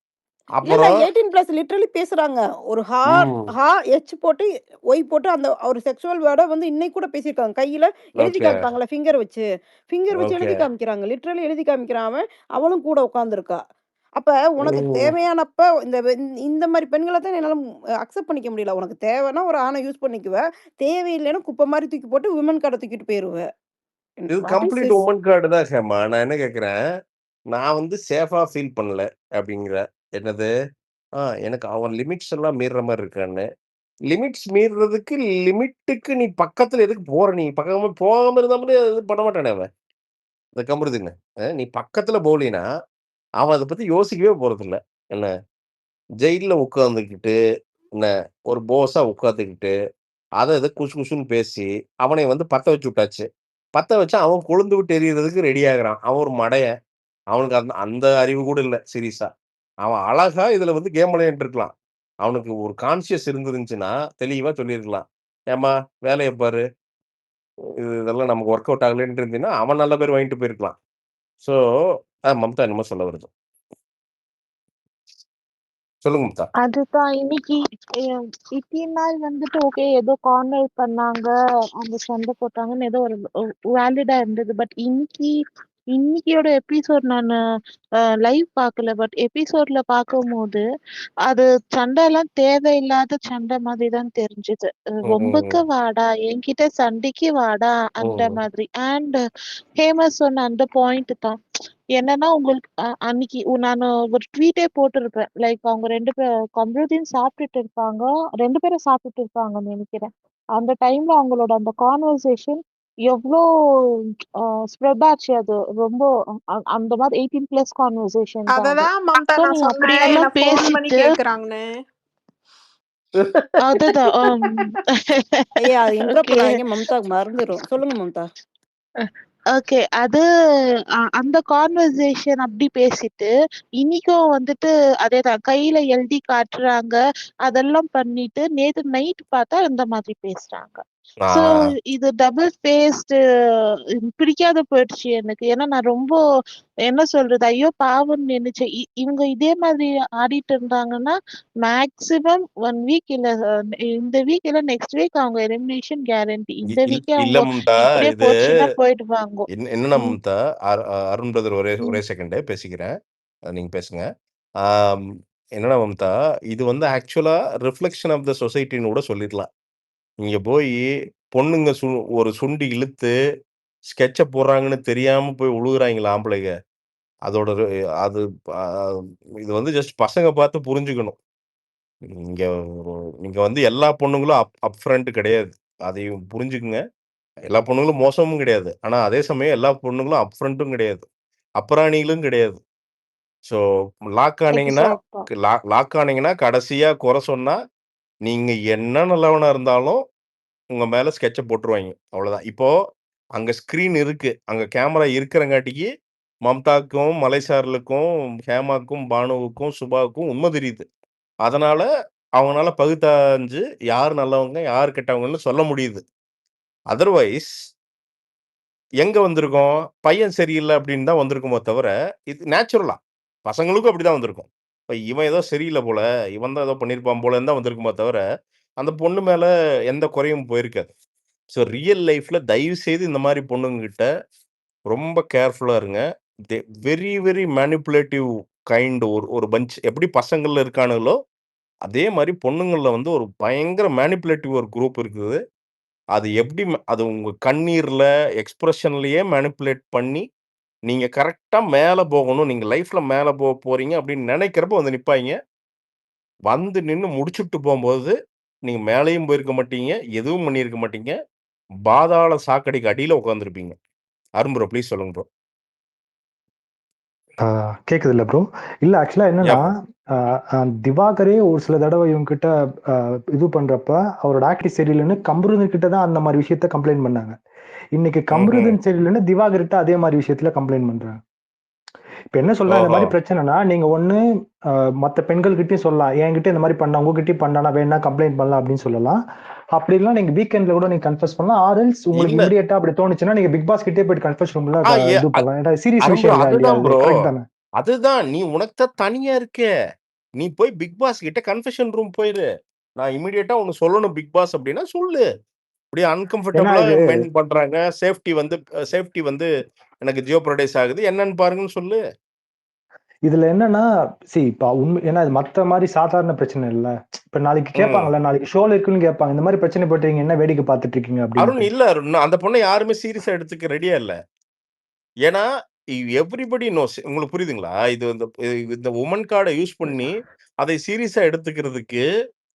அப்புறம் 18+ லிட்டரலி பேசுறாங்க. ஒரு ம். எச் போட்டு, ஒய் போட்டு அந்த ஒரு செக்சுவல் வேர்ட வந்து இன்னைக்கு கூட பேசியிருக்காங்க. கையில எழுதி ஓகே, காமிப்பாங்கல்ல ஃபிங்கர் வச்சு. ஃபிங்கர் வச்சு ஓகே. எழுதி காமிக்கிறாங்க. லிட்டரலி எழுதி காமிக்கிறான் அவன். அவளும் கூட உட்கார்ந்துருக்கா. அப்ப உனக்கு ம். தேவையானப்ப இந்த மாரி பெண்கள தான் என்னால அக்செப்ட் பண்ணிக்க முடியல. உனக்கு தேவைன்னா ஒரு ஆண யூஸ் பண்ணிக்குவ. தேவையில்லைன்னா குப்பை மாரி தூக்கி போட்டு விமன் கார்ட தூக்கிட்டு போயிருவ. இது what is complete this? Woman card தான் ஹேமா. நான் என்ன கேட்கிறேன், நான் வந்து சேஃபா ஃபீல் பண்ணல அப்படிங்கிற. என்னது? எனக்கு அவன் லிமிட்ஸ் எல்லாம் மீறுற மாரி இருக்கான்னு. லிமிட்ஸ் மீறுறதுக்கு லிமிட்டுக்கு நீ பக்கத்துல எதுக்கு போற நீ? பக்கமா போகாம இருந்தா மட்டும் இது பண்ண மாட்டானே அவன். இந்த கமருதீனு. நீ பக்கத்துல போகலின்னா, அவன் அத பத்தி யோசிக்கவே போறதில்ல. என்ன? ஜெயில்ல உட்கார்ந்துகிட்டு, என்ன ஒரு போஸா உட்கார்ந்துகிட்டு, அத இத குசு குசுன்னு பேசி, அவனை வந்து பத்த வச்சு விட்டாச்சு. பத்த வச்சா அவன் கொழுந்து விட்டு எரியறதுக்கு ரெடி ஆகுறான். அவன் ஒரு மடையன். அவனுக்கு அந்த அந்த அறிவு கூட இல்ல சீரியஸா. அவன் அழகா இதுல வந்து கேம் விளையாண்ட்டு இருக்கலாம். அவனுக்கு ஒரு கான்ஷியஸ் இருந்திருந்துச்சுன்னா, தெளிவா சொல்லியிருக்கலாம். ஏம்மா வேலைய பாரு. இதெல்லாம் நமக்கு ஒர்க் அவுட் ஆகலன்ட்டு இருந்தீன்னா, அவன் நல்ல பேர் வாங்கிட்டு போயிருக்கலாம். ஸோ, மம்தா என்னமோ சொல்ல வருது. சொல்லுங்க மம்தா. அதுதான் இன்னைக்கு இத்தனை நாள் வந்துட்டு ஓகே ஏதோ கார்னர் பண்ணாங்க, அந்த சண்டை போட்டாங்கன்னு ஏதோ ஒரு வேலிடா இருந்தது. பட் இன்னைக்கியோட எபிசோட் நான் லைவ் பார்க்கல. பட் எபிசோட்ல பார்க்கும்போது அது சண்டை எல்லாம் தேவையில்லாத சண்டை மாதிரி தான் தெரிஞ்சது. ம், ரொம்பக்கு ம், வாடா, என்கிட்ட சண்டைக்கு வாடா அந்த ம், மாதிரி. அண்ட் ஹேமஸ் சொன்ன அந்த பாயிண்ட் தான் என்னன்னா, உங்களுக்கு அன்னைக்கு நானு ஒரு ட்வீட்டே போட்டிருப்பேன். லைக் அவங்க 2 கம்ருதீன் சாப்பிட்டுட்டு இருப்பாங்க. 2 பேரும் சாப்பிட்டுட்டு இருப்பாங்கன்னு நெனைக்கிறேன். அந்த டைம்ல அவங்களோட அந்த கான்வர்சேஷன் எவ்ளோ ஸ்ப்ரெட் ஆச்சு அது. ரொம்ப அந்த மாதிரி 18+ கான்வர்சேஷன் தான் அது. அததான் மம்தா ஸோ நான் நீங்க சொன்னேன் என்ன அப்படியெல்லாம் ஃபோன் பண்ணி பேசிட்டு கேக்குறாங்கன்னு அதுதான் ஐயா அது இன்டரப்ட் ஓகே. பண்ணாதீங்க. மம்தாக்கு மறந்துரும். சொல்லுங்க மம்தா. ஓகே. அது அந்த கான்வர்சேஷன் அப்படி பேசிட்டு, இன்னிக்கும் வந்துட்டு அதேதான் கையில எழுதி காட்டுறாங்க. அதெல்லாம் பண்ணிட்டு, நேத்து நைட் பார்த்தா இந்த மாதிரி பேசுறாங்க. ஆ. ஸோ இது டபுள் ஃபேஸ்டு பிடிக்காத போயிடுச்சு எனக்கு. ஏன்னா நான் ரொம்ப என்ன சொல்றது, ஐயோ பாவம்னு நினைச்சேன். இவங்க இதே மாதிரி ஆடிட்டு இருந்தாங்கன்னா, மேக்ஸிமம் 1 வீக் இல்ல இந்த வீக் இல்ல நெக்ஸ்ட் வீக் அவங்க எலிமினேஷன் கேரண்டி. இந்த வீக்கே இல்ல அவங்க மம்தா. இப்படியே இது போச்சுன்னா போயிடுவாங்க. என்னன்னா ம், மம்தா, அருண் பிரதர் ஒரே ம். ஒரே செகண்ட் பேசிக்கிறேன். நீங்க பேசுங்க. ஆம், என்னன்னா மம்தா, இது வந்து ஆக்சுவலா ரிஃப்ளெக்ஷன் ஆஃப் த சொசைட்டின்னு கூட சொல்லிடலாம். இங்க போயி பொண்ணுங்க ஒரு சுண்டி இழுத்து, ஸ்கெட்ச போடுறாங்கன்னு தெரியாம போய் உழுகுறாய்ங்களா ஆம்பளைங்க. அதோட அது இது வந்து ஜஸ்ட் பசங்க பார்த்து புரிஞ்சுக்கணும். இங்க நீங்க வந்து எல்லா பொண்ணுங்களும் அப் ஃப்ரண்ட் கிடையாது. அதையும் புரிஞ்சுக்குங்க. எல்லா பொண்ணுங்களும் மோசமும் கிடையாது. ஆனா அதே சமயம் எல்லா பொண்ணுங்களும் அப் ஃப்ரண்ட்டும் கிடையாது. அப்புறாணிகளும் கிடையாது. ஸோ லாக் ஆனீங்கன்னா எக்ஸாக்ட்டா. லாக் ஆனீங்கன்னா கடைசியா குறை சொன்னா, நீங்க என்ன நல்லவனா இருந்தாலும் உங்க மேல ஸ்கெட்ச போட்டுருவாய்ங்க. அவ்வளோதான். இப்போ அங்க ஸ்க்ரீன் இருக்கு. அங்க கேமரா இருக்கிறங்காட்டிக்கு மம்தாக்கும், மலைசாரலுக்கும், ஹேமாக்கும், பானுவுக்கும், சுபாவுக்கும் உண்மை தெரியுது. அதனால அவங்கனால பகுத்தாஞ்சு யார் நல்லவங்க, யார் கெட்டவங்கன்னு சொல்ல முடியுது. அதர்வைஸ் எங்க வந்திருக்கோம்? பையன் சரியில்ல அப்படின்னு தான் வந்திருக்குமோ தவிர, இது நேச்சுரலா. பசங்களுக்கும் அப்படிதான் வந்திருக்கும். இப்ப இவன் ஏதோ சரியில்ல போல, இவன் தான் ஏதோ பண்ணியிருப்பான் போலன்னு தான் வந்திருக்குமோ தவிர, அந்த பொண்ணு மேல எந்த குறையும் போயிருக்காது. ஸோ ரியல் லைஃப்ல தயவுசெய்து இந்த மாரி பொண்ணுங்ககிட்ட ரொம்ப கேர்ஃபுல்லா இருங்க. They very very manipulative kind ஒரு ஒரு பஞ்ச் எப்படி பசங்கள்ல இருக்கானுங்களோ, அதே மாரி பொண்ணுங்கள்ல வந்து ஒரு பயங்கர மேனிபுலேட்டிவ் ஒரு குரூப் இருக்குது. அது எப்படி அது உங்க கண்ணீர்ல, எக்ஸ்பிரஷன்லயே மேனிபுலேட் பண்ணி, நீங்க கரெக்ட்டா மேல போகணும். நீங்க லைஃப்ல மேல போறீங்க அப்படின்னு நெனைக்கிறப்ப வந்து நிப்பாய்ங்க. வந்து நின்னு முடிச்சுட்டு போம்போது, நீங்க மேலயும் போயிருக்க மாட்டீங்க. எதுவும் பண்ணியிருக்க மாட்டீங்க. பாதாள சாக்கடைக்கு அடியில உட்கார்ந்திருப்பீங்க. அருண் ப்ரோ ப்ளீஸ் சொல்லுங்க ப்ரோ. கேக்குதுல்ல ப்ரோ? இல்ல ஆக்சுவலா என்னன்னா, ப்ரோ. திவாகரே ஒரு சில தடவை இவங்ககிட்ட இது பண்றப்ப, அவரோட ஆக்டிங் சரியில்லைன்னு கம்ருதீன் கிட்ட தான் அந்த மாரி விஷயத்த கம்ப்ளைண்ட் பண்ணாங்க. இன்னைக்கு ம்ஹ்ம். கம்ருதீன் சரியில்லைன்னு திவாகர்ட்ட அதே மாரி விஷயத்துல கம்ப்ளைண்ட் பண்றாங்க. இப்ப என்ன சொல்றேன், இந்த ஓஹோ! மாரி பிரச்சனைனா, நீங்க ஒண்ணு மத்த பெண்கள்கிட்டயும் சொல்லலாம். என்கிட்ட இந்த மாரி பண்ணா, உங்ககிட்டயும் பண்ணா வேணா கம்ப்ளைண்ட் பண்ணலாம் அப்படின்னு சொல்லலாம். அப்படி இல்ல நீங்க வீக்கெண்ட்ல கூட நீங்க கன்ஃபஸ் பண்ணலாம். ஆர் எல்ஸ் உங்களுக்கு இல்ல. இமிடியேட்டா அப்படி தோணுச்சுன்னா, நீங்க பிக் பாஸ் கிட்டே போயிட்டு கன்ஃபஸ் ரூம்ல ஆ எ இது அ பண்ணலாம். ஏன்னா சீரியஸ் அருண் ப்ரோ விஷயம் இல்லையா? அதுதான் அது ப்ரோ. கரெக்ட் தானே? அதுதான். நீ உனக்கு தான் தனியா இருக்கே. நீ போய் பிக் பாஸ் கிட்ட கன்ஃபெஷன் ரூம் போயிரு. நான் இமிடியேட்டா ஒண்ணு சொல்லணும் பிக் பாஸ் அப்படின்னா சொல்லு. அப்படியே ஏன்னா அன்கம்ஃபர்டபுளா இது மெயின்டெயின் பண்றாங்க. சேஃப்டி வந்து எனக்கு ஜியோபரடைஸ் ஆகுது. என்னன்னு பாருங்கன்னு சொல்லு. இதுல என்னன்னா, இப்ப உண்மை ஏன்னா இது மத்த மாரி சாதாரண பிரச்சனை இல்ல. இப்ப நாளைக்கு ம். கேட்பாங்கல்ல, நாளைக்கு ஷோல இருக்குன்னு கேட்பாங்க. இந்த மாரி பிரச்சனை பட்டு நீங்க என்ன வேடிக்கை பார்த்துட்டு இருக்கீங்க அருண் அப்படின்ட்டு. இல்ல அருண். அந்த பொண்ண யாருமே சீரியஸா எடுத்துக்க ரெடியா இல்ல. ஏன்னா, எவ்ரிபடி நோஸ். உங்களுக்கு புரியுதுங்களா? இது இந்த வுமன் கார்ட யூஸ் பண்ணி, அதை சீரியஸா எடுத்துக்கிறதுக்கு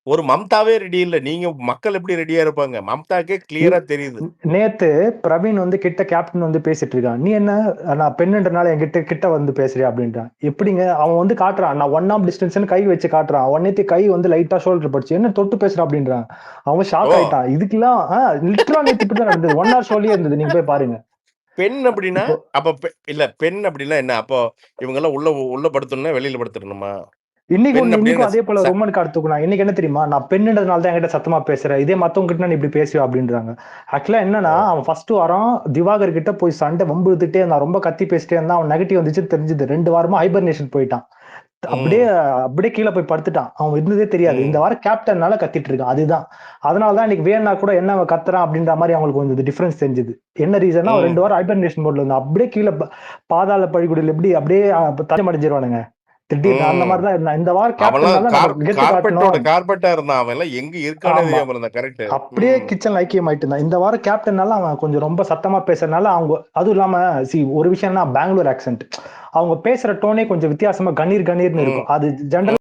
ஒரு மம்தாவே ரெடி இல்ல. நீங்க மக்கள் எப்படி ரெடியா இருப்பாங்க? மம்தாக்கே இ- கிளியரா தெரியுது. நேத்து பிரவீன் வந்து கிட்ட கேப்டன் வந்து பேசிட்டு இருக்கான். நீ என்ன நான் பெண்ணுன்றனால என்கிட்ட கிட்ட வந்து பேசுறியா அப்படின்றான். எப்படிங்க அவன் வந்து காட்டுறான். நான் 1 ஆம் டிஸ்டன்ஸ்னு கை வச்சு காட்டுறான். ஒன்னேத்தி கை வந்து லைட்டா ஷோல்டர் படுச்சு. என்ன தொட்டு பேசுறான் அப்படின்றான். அவன் ஷாக் ஓ! ஆயிட்டான். இதுக்கெல்லாம் லிட்டரா நேத்து இப்படிதான் நடந்தது. 1 hour ஷோலயே இருந்தது. நீங்க போய் பாருங்க. பெண் அப்படின்னா, இப்போ அப்ப இல்ல பெண் அப்படின்னா என்ன? அப்போ இவங்கலாம் உள்ள படுத்தணும்னா வெளியில படுத்துறணுமா? பெண் இன்னைக்கும் அப்படின்னு அதே போல ரொமன் கார்டு தூக்குனா. இன்னைக்கு என்ன தெரியுமா? நான் பெண்ணுன்றதுனால தான் என்கிட்ட சத்தமா பேசுறேன். இதே மத்தவங்க கிட்ட நீ இப்படி பேசுவா அப்படின்றாங்க. ஆக்சுவலா என்னன்னா, ஓ! அவன் ஃபர்ஸ்ட் வாரம் திவாகர் கிட்ட போய் சண்டை வம்பு இழுத்துட்டே இருந்தான். ரொம்ப கத்தி பேசிட்டே இருந்தான். அவன் நெகட்டிவ் வந்துச்சு தெரிஞ்சது. 2 வாரமா ஹைபர்னேஷன் போயிட்டான். அப்படியே ம். அப்படியே கீழே போய் படுத்துட்டான். அவன் இருந்ததே தெரியாது. இந்த ம். வாரம் கேப்டன்னால கத்திட்டு இருக்கான். அதுதான். அதனால தான் இன்னைக்கு வேணா கூட என்ன அவன் கத்துறான் அப்படின்ற மாதிரி அவங்களுக்கு கொஞ்சம் டிஃபரன்ஸ் தெரிஞ்சது. என்ன ரீசன்னா, ஒரு 2 ம். வாரம் ஹைபர்னேஷன் மோட்ல இருந்தான். அப்படியே கீழே பாதாள பழிகுடியில் எப்படி அப்படியே தஞ்சம் அடைஞ்சிருவானுங்க. திடீர்னு அந்த ம். மாதிரி தான் இருந்தான். இந்த வாரம் அவன்லாம் கேப்டன்னால நமக்கு கெத்து கார்பெட்டோட காட்டணும். கார்பெட்டா இருந்தான். அவன்லாம் எங்க இருக்கானே ஆமா. தெரியாம இருந்தான். கரெக்ட். அப்படியே ம். கிச்சன்ல ஐக்கியமாயிட்டு இருந்தான். இந்த வாரம் கேப்டன்னால அவன் கொஞ்சம் ரொம்ப சத்தமா பேசுறதுனால அவங்க அதுவும் இல்லாம ஒரு விஷயம்னா பெங்களூர் ஆக்சென்ட். அவங்க பேசுற டோனே கொஞ்சம் வித்தியாசமா கணீர்னு ம். இருக்கும். அது ஜென்ரல்